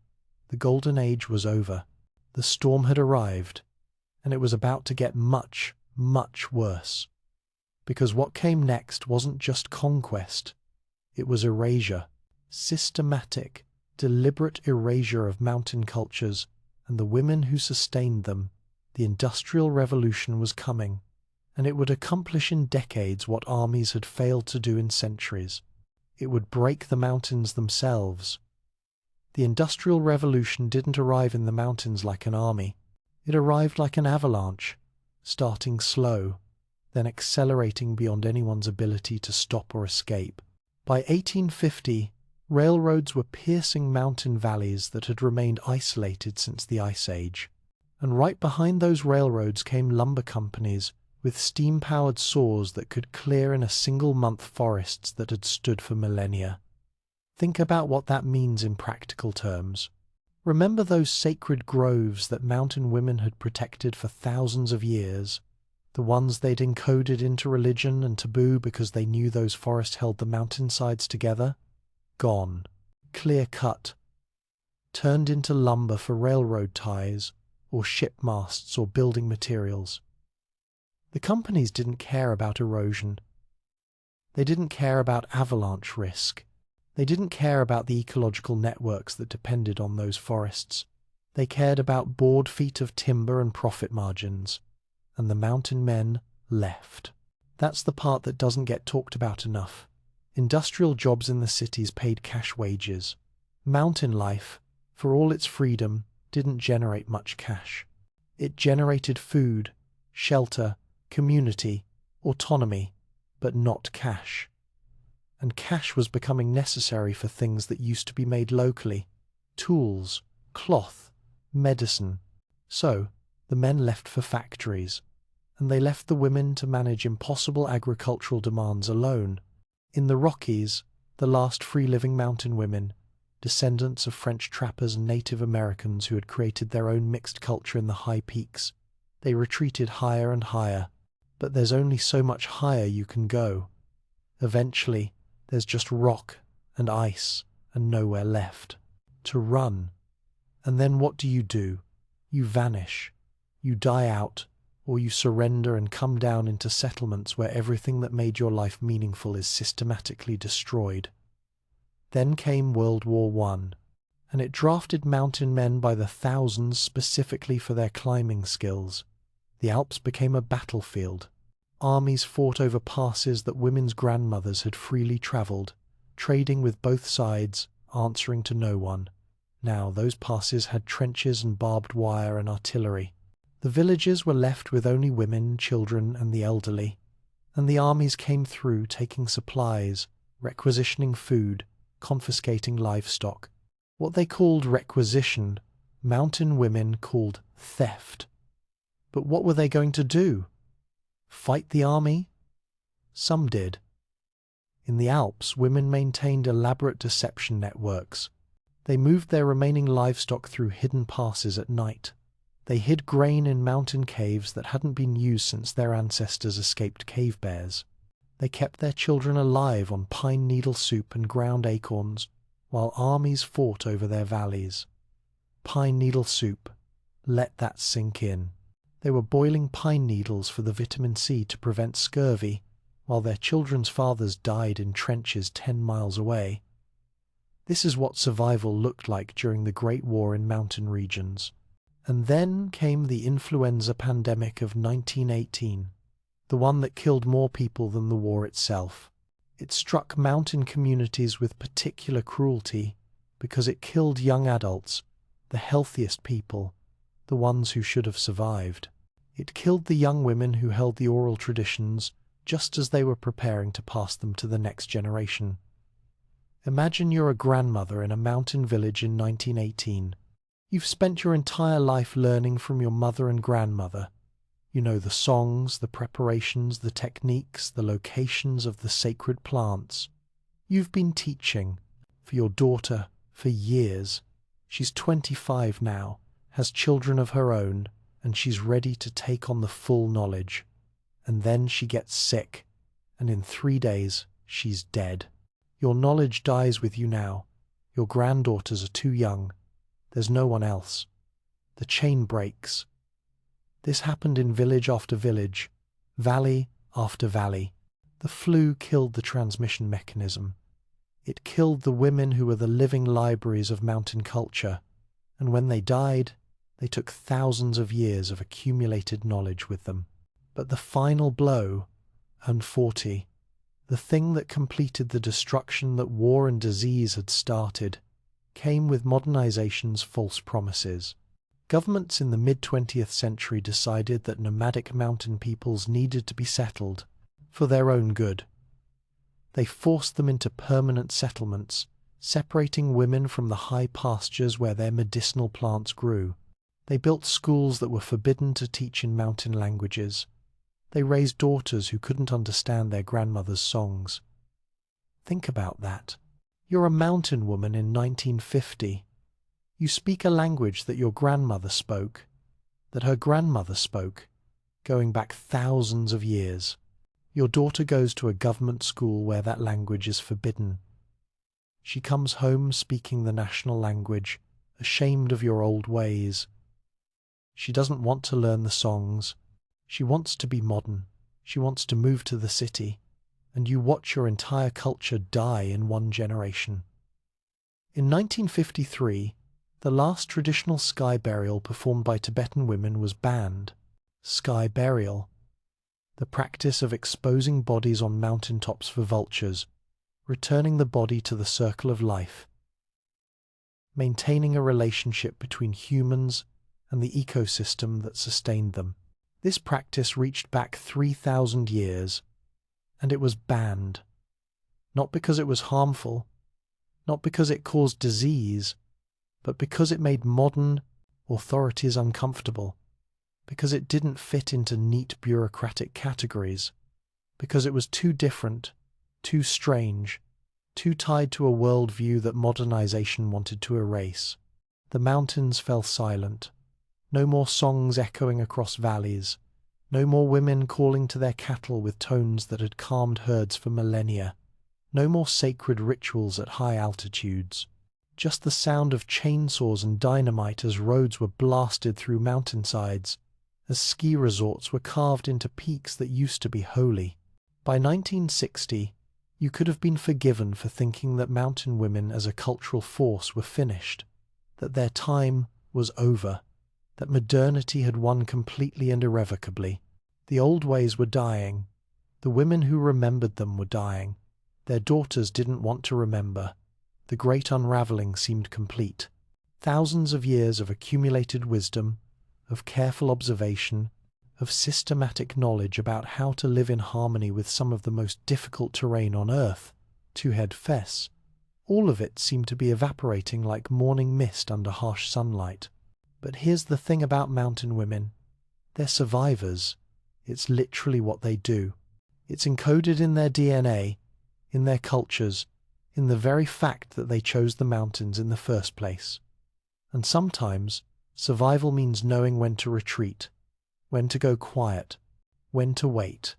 The golden age was over. The storm had arrived, and it was about to get much, much worse. Because what came next wasn't just conquest, it was erasure. Systematic, deliberate erasure of mountain cultures and the women who sustained them. The Industrial Revolution was coming, and it would accomplish in decades what armies had failed to do in centuries. It would break the mountains themselves. The Industrial Revolution didn't arrive in the mountains like an army. It arrived like an avalanche, starting slow, then accelerating beyond anyone's ability to stop or escape. By 1850, railroads were piercing mountain valleys that had remained isolated since the Ice Age. And right behind those railroads came lumber companies with steam-powered saws that could clear in a single month forests that had stood for millennia. Think about what that means in practical terms. Remember those sacred groves that mountain women had protected for thousands of years, the ones they'd encoded into religion and taboo because they knew those forests held the mountainsides together? Gone. Clear-cut. Turned into lumber for railroad ties, or ship masts or building materials. The companies didn't care about erosion. They didn't care about avalanche risk. They didn't care about the ecological networks that depended on those forests. They cared about board feet of timber and profit margins. And the mountain men left. That's the part that doesn't get talked about enough. Industrial jobs in the cities paid cash wages. Mountain life, for all its freedom, didn't generate much cash. It generated food, shelter, community, autonomy, but not cash. And cash was becoming necessary for things that used to be made locally: tools, cloth, medicine. So, the men left for factories, and they left the women to manage impossible agricultural demands alone. In the Rockies, the last free-living mountain women, descendants of French trappers and Native Americans who had created their own mixed culture in the high peaks, they retreated higher and higher. But there's only so much higher you can go. Eventually, there's just rock and ice and nowhere left. To run. And then what do? You vanish. You die out, or you surrender and come down into settlements where everything that made your life meaningful is systematically destroyed. Then came World War I, and it drafted mountain men by the thousands specifically for their climbing skills. The Alps became a battlefield. Armies fought over passes that women's grandmothers had freely travelled, trading with both sides, answering to no one. Now those passes had trenches and barbed wire and artillery. The villages were left with only women, children, and the elderly, and the armies came through taking supplies, requisitioning food, confiscating livestock. What they called requisition, mountain women called theft. But what were they going to do? Fight the army? Some did. In the Alps, women maintained elaborate deception networks. They moved their remaining livestock through hidden passes at night. They hid grain in mountain caves that hadn't been used since their ancestors escaped cave bears. They kept their children alive on pine needle soup and ground acorns, while armies fought over their valleys. Pine needle soup. Let that sink in. They were boiling pine needles for the vitamin C to prevent scurvy, while their children's fathers died in trenches 10 miles away. This is what survival looked like during the Great War in mountain regions. And then came the influenza pandemic of 1918, the one that killed more people than the war itself. It struck mountain communities with particular cruelty because it killed young adults, the healthiest people, the ones who should have survived. It killed the young women who held the oral traditions just as they were preparing to pass them to the next generation. Imagine you're a grandmother in a mountain village in 1918. You've spent your entire life learning from your mother and grandmother. You know the songs, the preparations, the techniques, the locations of the sacred plants. You've been teaching for your daughter for years. She's 25 now, has children of her own, and she's ready to take on the full knowledge. And then she gets sick, and in 3 days she's dead. Your knowledge dies with you now. Your granddaughters are too young. There's no one else. The chain breaks. This happened in village after village, valley after valley. The flu killed the transmission mechanism. It killed the women who were the living libraries of mountain culture, and when they died, they took thousands of years of accumulated knowledge with them. But the final blow, N40, the thing that completed the destruction that war and disease had started, came with modernization's false promises. Governments in the mid-20th century decided that nomadic mountain peoples needed to be settled for their own good. They forced them into permanent settlements, separating women from the high pastures where their medicinal plants grew. They built schools that were forbidden to teach in mountain languages. They raised daughters who couldn't understand their grandmother's songs. Think about that. You're a mountain woman in 1950. You speak a language that your grandmother spoke, that her grandmother spoke, going back thousands of years. Your daughter goes to a government school where that language is forbidden. She comes home speaking the national language, ashamed of your old ways. She doesn't want to learn the songs. She wants to be modern. She wants to move to the city. And you watch your entire culture die in one generation. In 1953, the last traditional sky burial performed by Tibetan women was banned. Sky burial, the practice of exposing bodies on mountain tops for vultures, returning the body to the circle of life, maintaining a relationship between humans and the ecosystem that sustained them. This practice reached back 3,000 years, and it was banned. Not because it was harmful, not because it caused disease, but because it made modern authorities uncomfortable, because it didn't fit into neat bureaucratic categories, because it was too different, too strange, too tied to a worldview that modernization wanted to erase. The mountains fell silent. No more songs echoing across valleys. No more women calling to their cattle with tones that had calmed herds for millennia. No more sacred rituals at high altitudes. Just the sound of chainsaws and dynamite as roads were blasted through mountainsides, as ski resorts were carved into peaks that used to be holy. By 1960, you could have been forgiven for thinking that mountain women as a cultural force were finished, that their time was over, that modernity had won completely and irrevocably. The old ways were dying. The women who remembered them were dying. Their daughters didn't want to remember. The great unraveling seemed complete. Thousands of years of accumulated wisdom, of careful observation, of systematic knowledge about how to live in harmony with some of the most difficult terrain on Earth, Two-Head Fess, all of it seemed to be evaporating like morning mist under harsh sunlight. But here's the thing about mountain women. They're survivors. It's literally what they do. It's encoded in their DNA, in their cultures, in the very fact that they chose the mountains in the first place. And sometimes, survival means knowing when to retreat, when to go quiet, when to wait.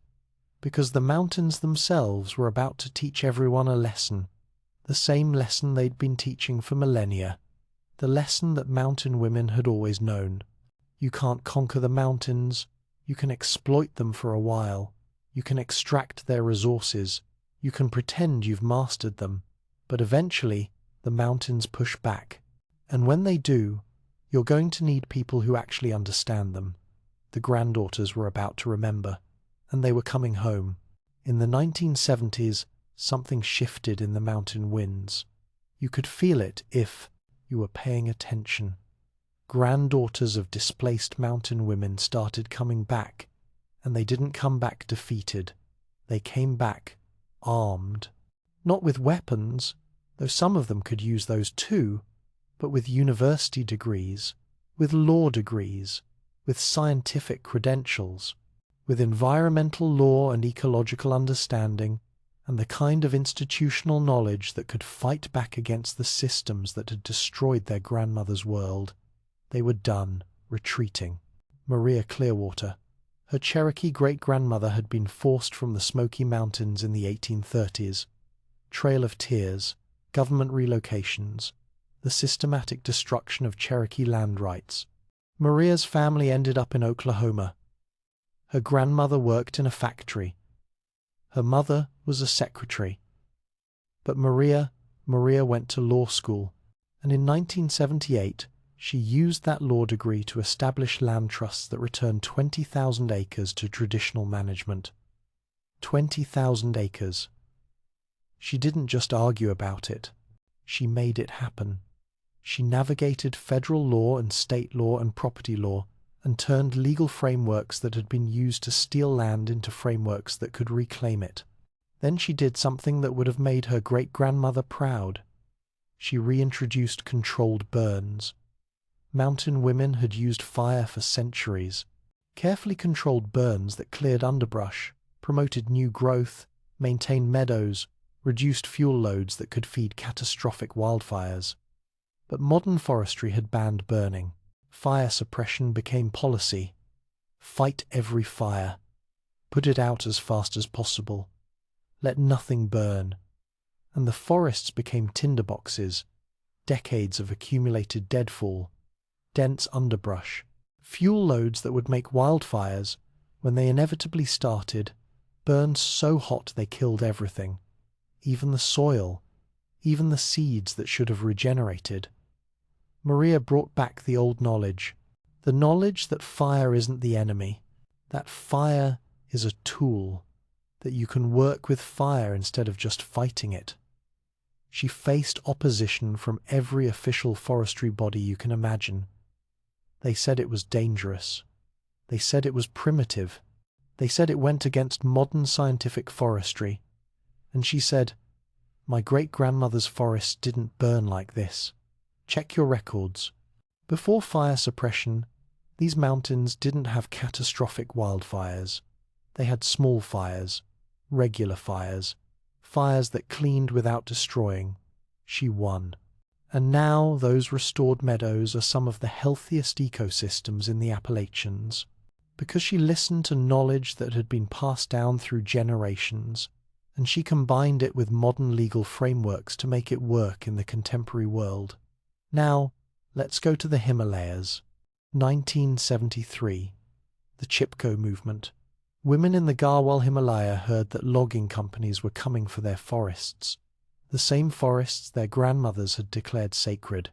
Because the mountains themselves were about to teach everyone a lesson, the same lesson they'd been teaching for millennia, the lesson that mountain women had always known. You can't conquer the mountains, you can exploit them for a while, you can extract their resources, you can pretend you've mastered them, but eventually the mountains push back. And when they do, you're going to need people who actually understand them. The granddaughters were about to remember, and they were coming home. In the 1970s, something shifted in the mountain winds. You could feel it if you were paying attention. Granddaughters of displaced mountain women started coming back, and they didn't come back defeated. They came back armed. Not with weapons, though some of them could use those too, but with university degrees, with law degrees, with scientific credentials, with environmental law and ecological understanding, and the kind of institutional knowledge that could fight back against the systems that had destroyed their grandmother's world. They were done retreating. Maria Clearwater. Her Cherokee great-grandmother had been forced from the Smoky Mountains in the 1830s. Trail of Tears, government relocations, the systematic destruction of Cherokee land rights. Maria's family ended up in Oklahoma. Her grandmother worked in a factory. Her mother was a secretary. But Maria went to law school, and in 1978 she used that law degree to establish land trusts that returned 20,000 acres to traditional management. 20,000 acres. She didn't just argue about it. She made it happen. She navigated federal law and state law and property law and turned legal frameworks that had been used to steal land into frameworks that could reclaim it. Then she did something that would have made her great-grandmother proud. She reintroduced controlled burns. Mountain women had used fire for centuries. Carefully controlled burns that cleared underbrush, promoted new growth, maintained meadows, reduced fuel loads that could feed catastrophic wildfires. But modern forestry had banned burning. Fire suppression became policy. Fight every fire. Put it out as fast as possible. Let nothing burn. And the forests became tinderboxes, decades of accumulated deadfall, dense underbrush, fuel loads that would make wildfires, when they inevitably started, burned so hot they killed everything, even the soil, even the seeds that should have regenerated. Maria brought back the old knowledge, the knowledge that fire isn't the enemy, that fire is a tool, that you can work with fire instead of just fighting it. She faced opposition from every official forestry body you can imagine. They said it was dangerous. They said it was primitive. They said it went against modern scientific forestry. And she said, "My great-grandmother's forests didn't burn like this. Check your records. Before fire suppression, these mountains didn't have catastrophic wildfires. They had small fires, regular fires, fires that cleaned without destroying." She won. And now those restored meadows are some of the healthiest ecosystems in the Appalachians, because she listened to knowledge that had been passed down through generations, and she combined it with modern legal frameworks to make it work in the contemporary world. Now, let's go to the Himalayas. 1973. The Chipko movement. Women in the Garhwal Himalaya heard that logging companies were coming for their forests. The same forests their grandmothers had declared sacred.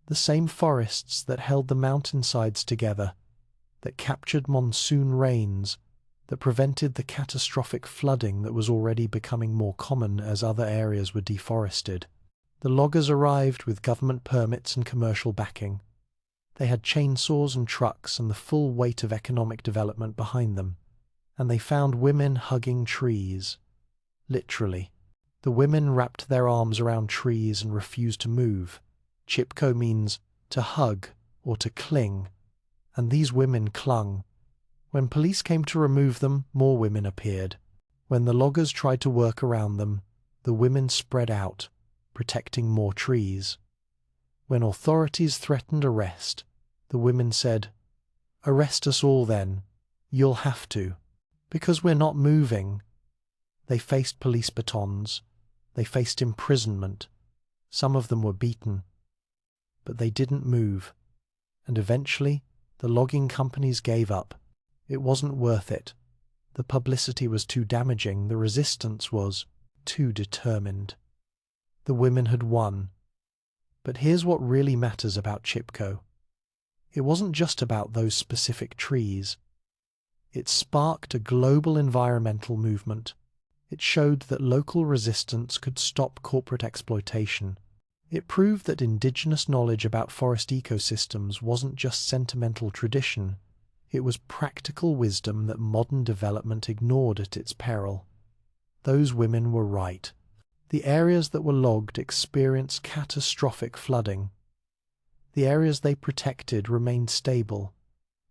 The same forests that held the mountainsides together, that captured monsoon rains, that prevented the catastrophic flooding that was already becoming more common as other areas were deforested. The loggers arrived with government permits and commercial backing. They had chainsaws and trucks and the full weight of economic development behind them. And they found women hugging trees. Literally. The women wrapped their arms around trees and refused to move. Chipko means to hug or to cling. And these women clung. When police came to remove them, more women appeared. When the loggers tried to work around them, the women spread out, protecting more trees. When authorities threatened arrest, the women said, "Arrest us all then. You'll have to. Because we're not moving." They faced police batons. They faced imprisonment. Some of them were beaten. But they didn't move. And eventually, the logging companies gave up. It wasn't worth it. The publicity was too damaging. The resistance was too determined. The women had won. But here's what really matters about Chipko. It wasn't just about those specific trees. It sparked a global environmental movement. It showed that local resistance could stop corporate exploitation. It proved that indigenous knowledge about forest ecosystems wasn't just sentimental tradition. It was practical wisdom that modern development ignored at its peril. Those women were right. The areas that were logged experienced catastrophic flooding. The areas they protected remained stable.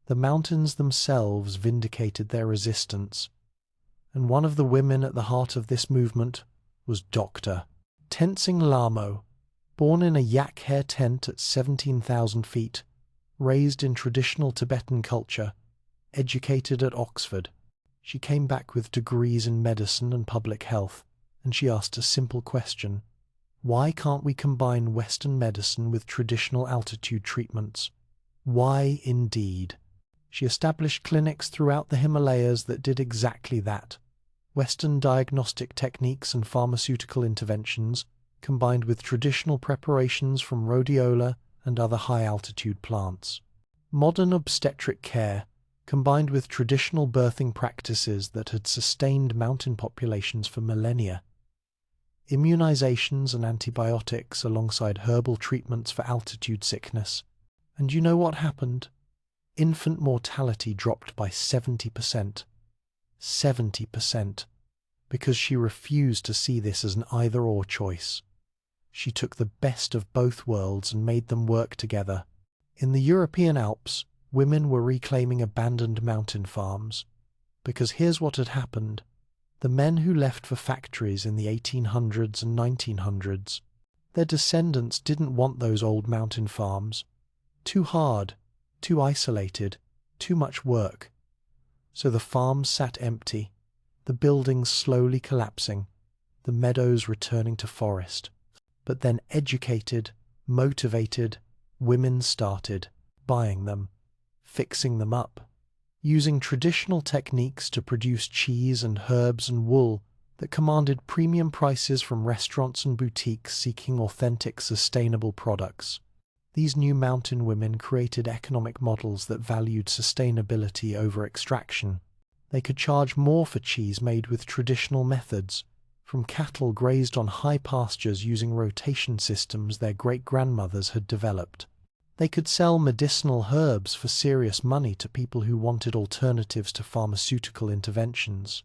The mountains themselves vindicated their resistance. And one of the women at the heart of this movement was Dr. Tenzing Lamo, born in a yak hair tent at 17,000 feet, raised in traditional Tibetan culture, educated at Oxford. She came back with degrees in medicine and public health, and she asked a simple question. Why can't we combine Western medicine with traditional altitude treatments? Why indeed? She established clinics throughout the Himalayas that did exactly that. Western diagnostic techniques and pharmaceutical interventions combined with traditional preparations from rhodiola and other high-altitude plants. Modern obstetric care combined with traditional birthing practices that had sustained mountain populations for millennia. Immunizations and antibiotics alongside herbal treatments for altitude sickness. And you know what happened? Infant mortality dropped by 70%. 70%. Because she refused to see this as an either-or choice. She took the best of both worlds and made them work together. In the European Alps, women were reclaiming abandoned mountain farms. Because here's what had happened. The men who left for factories in the 1800s and 1900s, their descendants didn't want those old mountain farms. Too hard, too isolated, too much work. So the farms sat empty, the buildings slowly collapsing, the meadows returning to forest. But then educated, motivated, women started buying them, fixing them up, using traditional techniques to produce cheese and herbs and wool that commanded premium prices from restaurants and boutiques seeking authentic, sustainable products. These new mountain women created economic models that valued sustainability over extraction. They could charge more for cheese made with traditional methods, from cattle grazed on high pastures using rotation systems their great-grandmothers had developed. They could sell medicinal herbs for serious money to people who wanted alternatives to pharmaceutical interventions.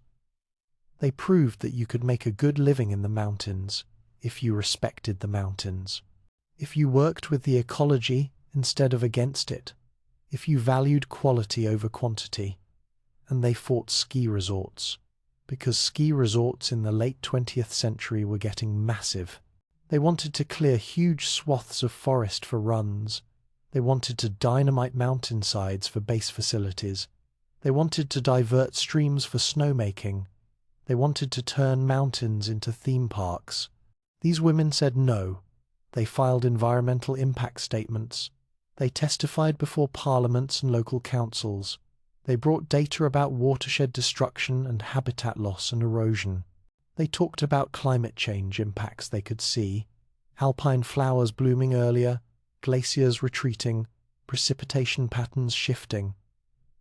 They proved that you could make a good living in the mountains if you respected the mountains, if you worked with the ecology instead of against it, if you valued quality over quantity. And they fought ski resorts, because ski resorts in the late 20th century were getting massive. They wanted to clear huge swaths of forest for runs. They wanted to dynamite mountainsides for base facilities. They wanted to divert streams for snowmaking. They wanted to turn mountains into theme parks. These women said no. They filed environmental impact statements. They testified before parliaments and local councils. They brought data about watershed destruction and habitat loss and erosion. They talked about climate change impacts they could see, alpine flowers blooming earlier, glaciers retreating, precipitation patterns shifting.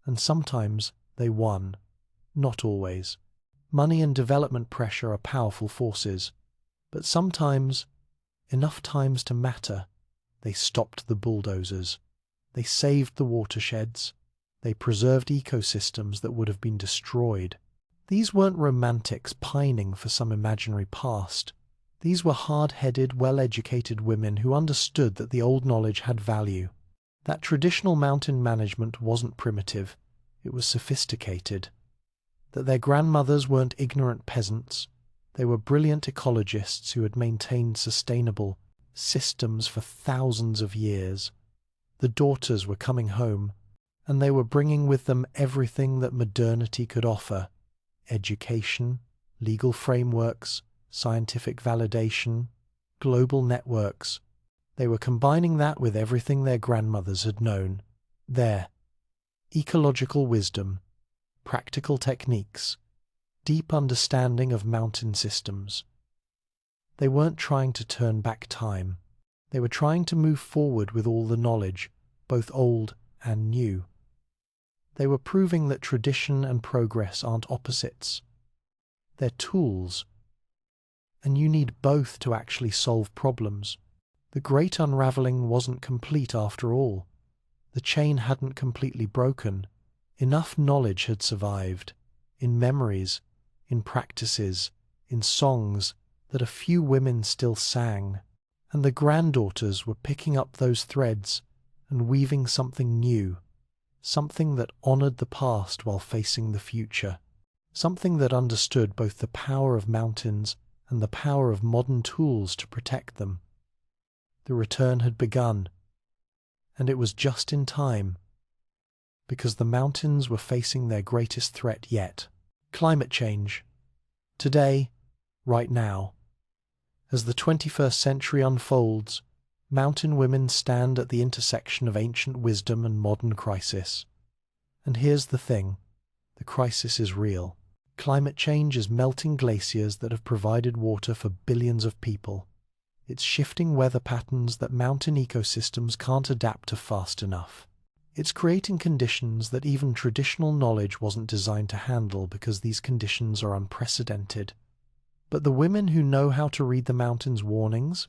And sometimes they won. Not always. Money and development pressure are powerful forces. But sometimes, enough times to matter, they stopped the bulldozers. They saved the watersheds. They preserved ecosystems that would have been destroyed. These weren't romantics pining for some imaginary past. These were hard-headed, well-educated women who understood that the old knowledge had value. That traditional mountain management wasn't primitive, it was sophisticated. That their grandmothers weren't ignorant peasants. They were brilliant ecologists who had maintained sustainable systems for thousands of years. The daughters were coming home, and they were bringing with them everything that modernity could offer: education, legal frameworks, scientific validation, global networks. They were combining that with everything their grandmothers had known. Their ecological wisdom, practical techniques, deep understanding of mountain systems. They weren't trying to turn back time. They were trying to move forward with all the knowledge, both old and new. They were proving that tradition and progress aren't opposites. They're tools. And you need both to actually solve problems. The great unraveling wasn't complete after all. The chain hadn't completely broken. Enough knowledge had survived, in memories, in practices, in songs, that a few women still sang. And the granddaughters were picking up those threads and weaving something new, something that honored the past while facing the future, something that understood both the power of mountains and the power of modern tools to protect them. The return had begun, and it was just in time, because the mountains were facing their greatest threat yet: climate change. Today, right now, as the 21st century unfolds, mountain women stand at the intersection of ancient wisdom and modern crisis. And here's the thing: the crisis is real. Climate change is melting glaciers that have provided water for billions of people. It's shifting weather patterns that mountain ecosystems can't adapt to fast enough. It's creating conditions that even traditional knowledge wasn't designed to handle because these conditions are unprecedented. But the women who know how to read the mountain's warnings,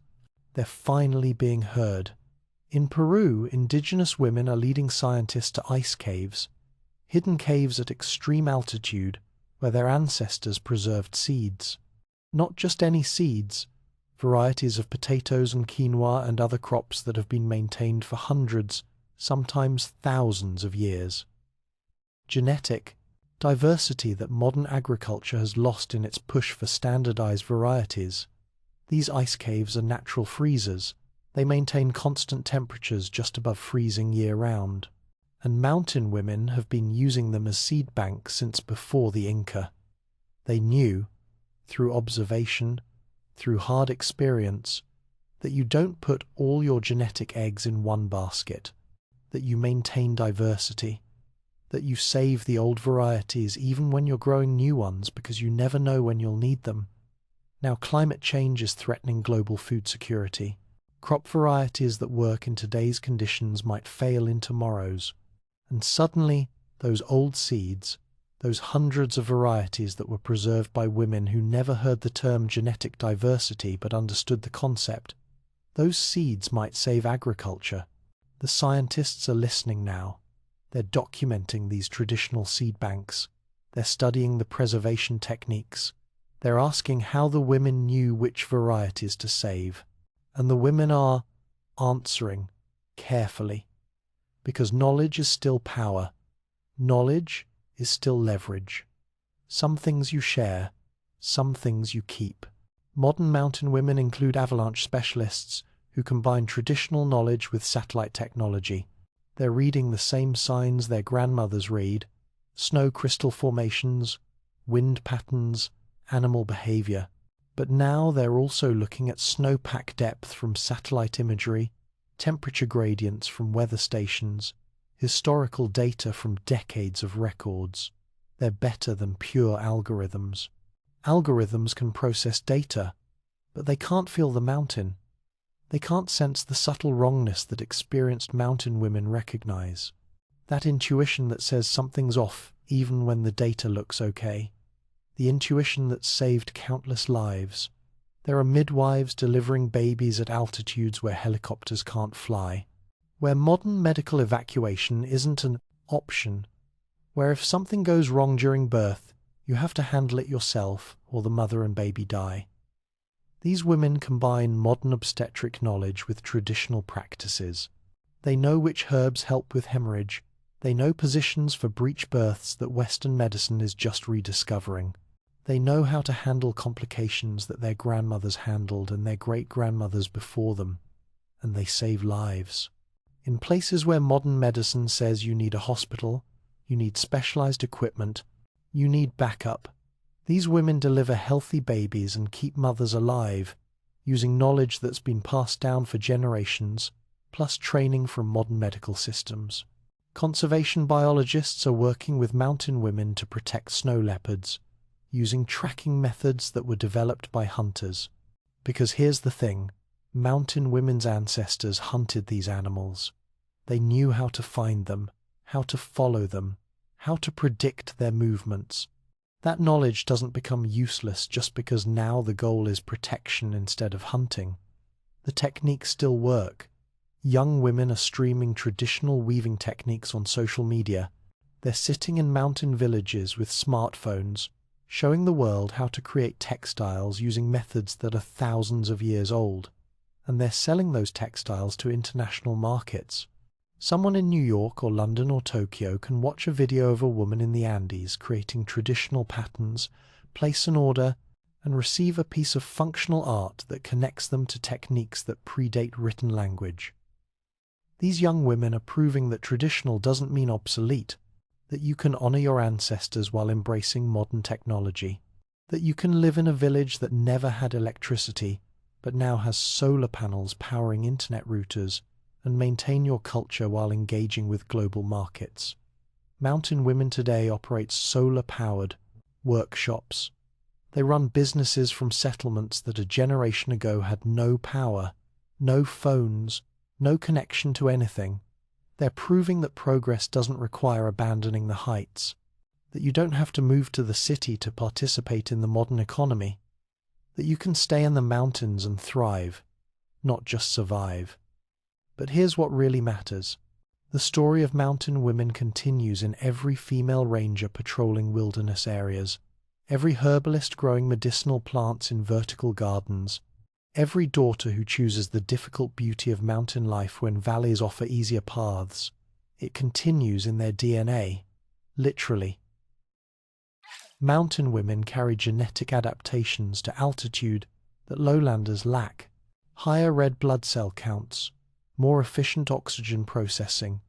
they're finally being heard. In Peru, indigenous women are leading scientists to ice caves, hidden caves at extreme altitude where their ancestors preserved seeds. Not just any seeds, varieties of potatoes and quinoa and other crops that have been maintained for hundreds, sometimes thousands of years. Genetic diversity that modern agriculture has lost in its push for standardized varieties. These ice caves are natural freezers. They maintain constant temperatures just above freezing year-round. And mountain women have been using them as seed banks since before the Inca. They knew, through observation, through hard experience, that you don't put all your genetic eggs in one basket, that you maintain diversity, that you save the old varieties even when you're growing new ones because you never know when you'll need them. Now, climate change is threatening global food security. Crop varieties that work in today's conditions might fail in tomorrow's. And suddenly, those old seeds, those hundreds of varieties that were preserved by women who never heard the term genetic diversity but understood the concept, those seeds might save agriculture. The scientists are listening now. They're documenting these traditional seed banks. They're studying the preservation techniques. They're asking how the women knew which varieties to save. And the women are answering carefully. Because knowledge is still power. Knowledge is still leverage. Some things you share, some things you keep. Modern mountain women include avalanche specialists who combine traditional knowledge with satellite technology. They're reading the same signs their grandmothers read: snow crystal formations, wind patterns, animal behavior. But now they're also looking at snowpack depth from satellite imagery, temperature gradients from weather stations, historical data from decades of records. They're better than pure algorithms. Algorithms can process data, but they can't feel the mountain. They can't sense the subtle wrongness that experienced mountain women recognize. That intuition that says something's off even when the data looks okay. The intuition that saved countless lives. There are midwives delivering babies at altitudes where helicopters can't fly, where modern medical evacuation isn't an option, where if something goes wrong during birth, you have to handle it yourself or the mother and baby die. These women combine modern obstetric knowledge with traditional practices. They know which herbs help with hemorrhage. They know positions for breech births that Western medicine is just rediscovering. They know how to handle complications that their grandmothers handled and their great-grandmothers before them, and they save lives. In places where modern medicine says you need a hospital, you need specialized equipment, you need backup, these women deliver healthy babies and keep mothers alive, using knowledge that's been passed down for generations, plus training from modern medical systems. Conservation biologists are working with mountain women to protect snow leopards, using tracking methods that were developed by hunters. Because here's the thing, Mountain women's ancestors hunted these animals. They knew how to find them, how to follow them, how to predict their movements. That knowledge doesn't become useless just because now the goal is protection instead of hunting. The techniques still work. Young women are streaming traditional weaving techniques on social media. They're sitting in mountain villages with smartphones, showing the world how to create textiles using methods that are thousands of years old. And they're selling those textiles to international markets. Someone in New York or London or Tokyo can watch a video of a woman in the Andes creating traditional patterns, place an order, and receive a piece of functional art that connects them to techniques that predate written language. These young women are proving that traditional doesn't mean obsolete, that you can honor your ancestors while embracing modern technology, that you can live in a village that never had electricity but now has solar panels powering internet routers, and maintain your culture while engaging with global markets. Mountain women today operate solar-powered workshops. They run businesses from settlements that a generation ago had no power, no phones, no connection to anything. They're proving that progress doesn't require abandoning the heights, that you don't have to move to the city to participate in the modern economy, that you can stay in the mountains and thrive, not just survive. But here's what really matters. The story of mountain women continues in every female ranger patrolling wilderness areas, every herbalist growing medicinal plants in vertical gardens, every daughter who chooses the difficult beauty of mountain life when valleys offer easier paths. It continues in their DNA, literally. Mountain women carry genetic adaptations to altitude that lowlanders lack: higher red blood cell counts, more efficient oxygen processing,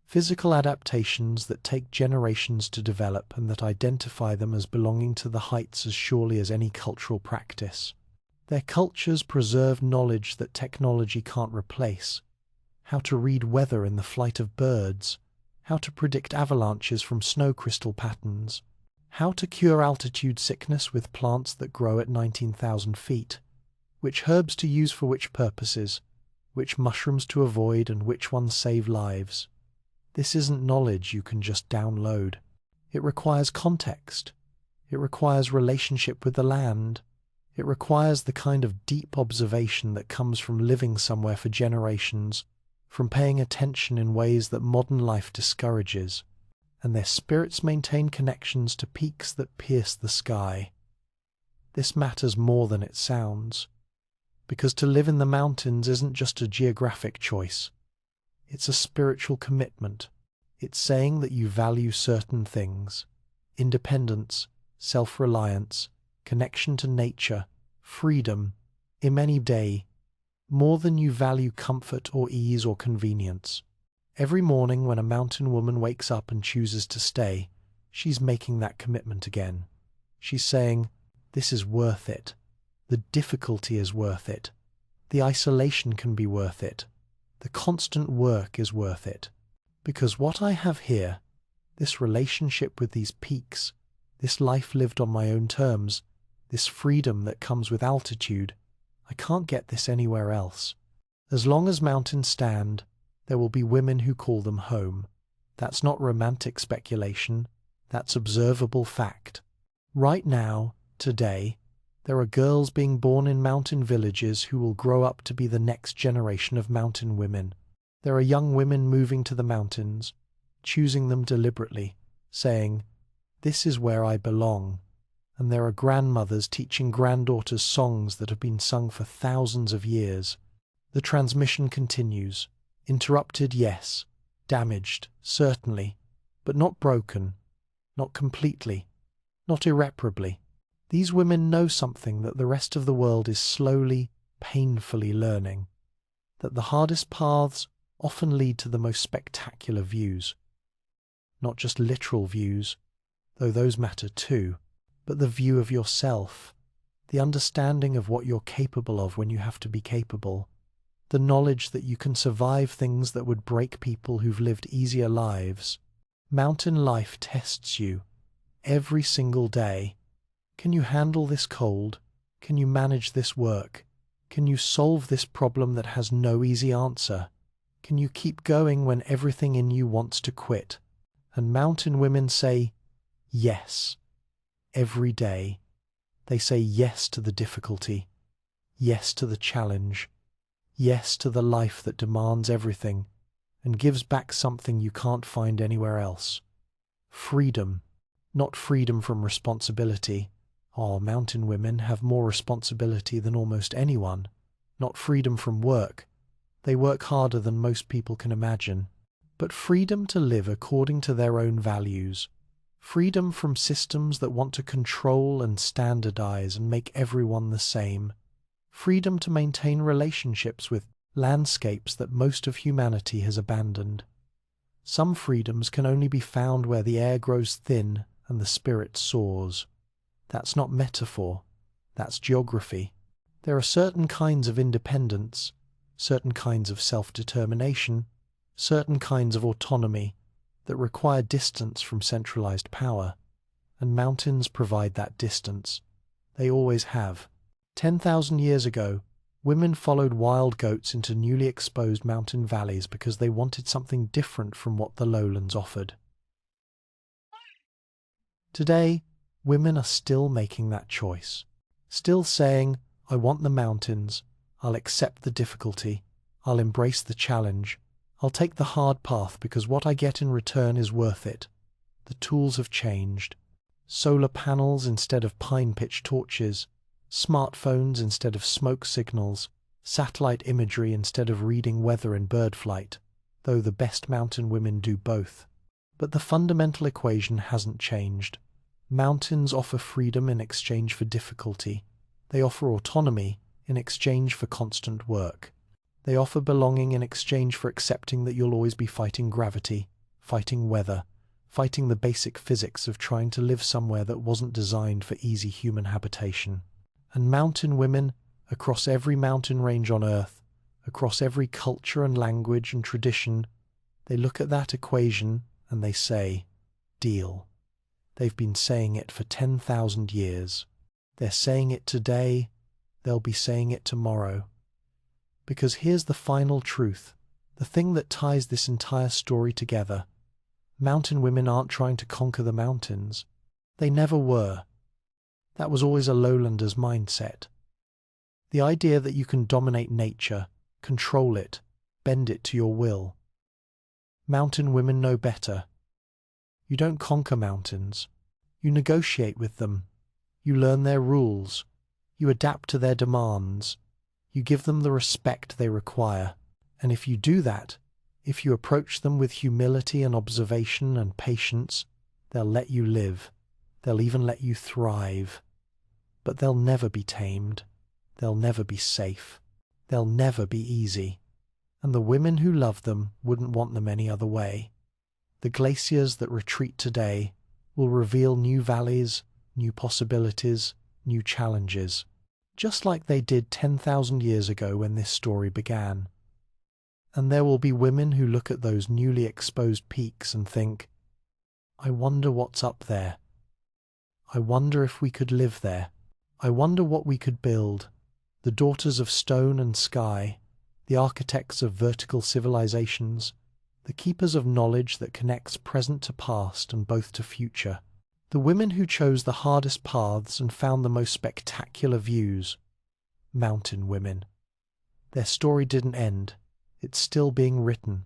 physical adaptations that take generations to develop and that identify them as belonging to the heights as surely as any cultural practice. Their cultures preserve knowledge that technology can't replace: how to read weather in the flight of birds, how to predict avalanches from snow crystal patterns, how to cure altitude sickness with plants that grow at 19,000 feet, which herbs to use for which purposes, which mushrooms to avoid and which ones save lives. This isn't knowledge you can just download. It requires context. It requires relationship with the land. It requires the kind of deep observation that comes from living somewhere for generations, from paying attention in ways that modern life discourages. And their spirits maintain connections to peaks that pierce the sky. This matters more than it sounds, because to live in the mountains isn't just a geographic choice. It's a spiritual commitment. It's saying that you value certain things: independence, self-reliance, connection to nature, freedom, imeni-day, more than you value comfort or ease or convenience. Every morning when a mountain woman wakes up and chooses to stay, she's making that commitment again. She's saying, this is worth it. The difficulty is worth it. The isolation can be worth it. The constant work is worth it. Because what I have here, this relationship with these peaks, this life lived on my own terms, this freedom that comes with altitude, I can't get this anywhere else. As long as mountains stand, there will be women who call them home. That's not romantic speculation. That's observable fact. Right now, today, there are girls being born in mountain villages who will grow up to be the next generation of mountain women. There are young women moving to the mountains, choosing them deliberately, saying, "This is where I belong." And there are grandmothers teaching granddaughters songs that have been sung for thousands of years. The transmission continues. Interrupted, yes. Damaged, certainly. But not broken. Not completely. Not irreparably. These women know something that the rest of the world is slowly, painfully learning. That the hardest paths often lead to the most spectacular views. Not just literal views, though those matter too, but the view of yourself, the understanding of what you're capable of when you have to be capable, the knowledge that you can survive things that would break people who've lived easier lives. Mountain life tests you every single day. Can you handle this cold? Can you manage this work? Can you solve this problem that has no easy answer? Can you keep going when everything in you wants to quit? And mountain women say yes. Every day. They say yes to the difficulty, yes to the challenge, yes to the life that demands everything and gives back something you can't find anywhere else. Freedom, not freedom from responsibility. Oh, mountain women have more responsibility than almost anyone. Not freedom from work. They work harder than most people can imagine. But freedom to live according to their own values. Freedom from systems that want to control and standardize and make everyone the same. Freedom to maintain relationships with landscapes that most of humanity has abandoned. Some freedoms can only be found where the air grows thin and the spirit soars. That's not metaphor, that's geography. There are certain kinds of independence, certain kinds of self-determination, certain kinds of autonomy that require distance from centralized power, and mountains provide that distance. They always have. 10,000 years ago, women followed wild goats into newly exposed mountain valleys because they wanted something different from what the lowlands offered. Today, women are still making that choice, still saying, I want the mountains, I'll accept the difficulty, I'll embrace the challenge, I'll take the hard path because what I get in return is worth it. The tools have changed. Solar panels instead of pine pitch torches, smartphones instead of smoke signals, satellite imagery instead of reading weather in bird flight, though the best mountain women do both. But the fundamental equation hasn't changed. Mountains offer freedom in exchange for difficulty. They offer autonomy in exchange for constant work. They offer belonging in exchange for accepting that you'll always be fighting gravity, fighting weather, fighting the basic physics of trying to live somewhere that wasn't designed for easy human habitation. And mountain women, across every mountain range on Earth, across every culture and language and tradition, they look at that equation and they say, deal. They've been saying it for 10,000 years. They're saying it today, they'll be saying it tomorrow. Because here's the final truth, the thing that ties this entire story together. Mountain women aren't trying to conquer the mountains. They never were. That was always a lowlander's mindset. The idea that you can dominate nature, control it, bend it to your will. Mountain women know better. You don't conquer mountains. You negotiate with them. You learn their rules. You adapt to their demands. You give them the respect they require. And if you do that, if you approach them with humility and observation and patience, they'll let you live. They'll even let you thrive. But they'll never be tamed. They'll never be safe. They'll never be easy. And the women who love them wouldn't want them any other way. The glaciers that retreat today will reveal new valleys, new possibilities, new challenges, just like they did 10,000 years ago when this story began. And there will be women who look at those newly exposed peaks and think, I wonder what's up there. I wonder if we could live there. I wonder what we could build. The daughters of stone and sky, the architects of vertical civilizations, the keepers of knowledge that connects present to past and both to future. The women who chose the hardest paths and found the most spectacular views. Mountain women. Their story didn't end. It's still being written.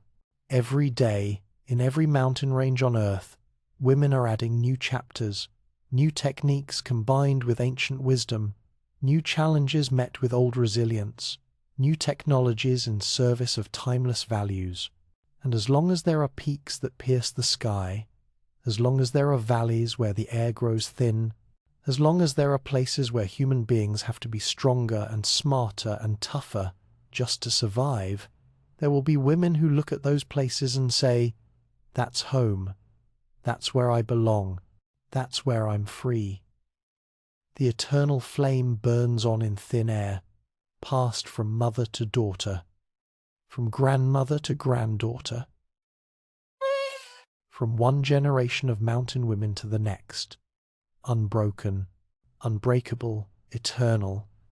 Every day, in every mountain range on Earth, women are adding new chapters, new techniques combined with ancient wisdom, new challenges met with old resilience, new technologies in service of timeless values. And as long as there are peaks that pierce the sky, as long as there are valleys where the air grows thin, as long as there are places where human beings have to be stronger and smarter and tougher just to survive, there will be women who look at those places and say, that's home, that's where I belong, that's where I'm free. The eternal flame burns on in thin air, passed from mother to daughter, from grandmother to granddaughter, from one generation of mountain women to the next, unbroken, unbreakable, eternal,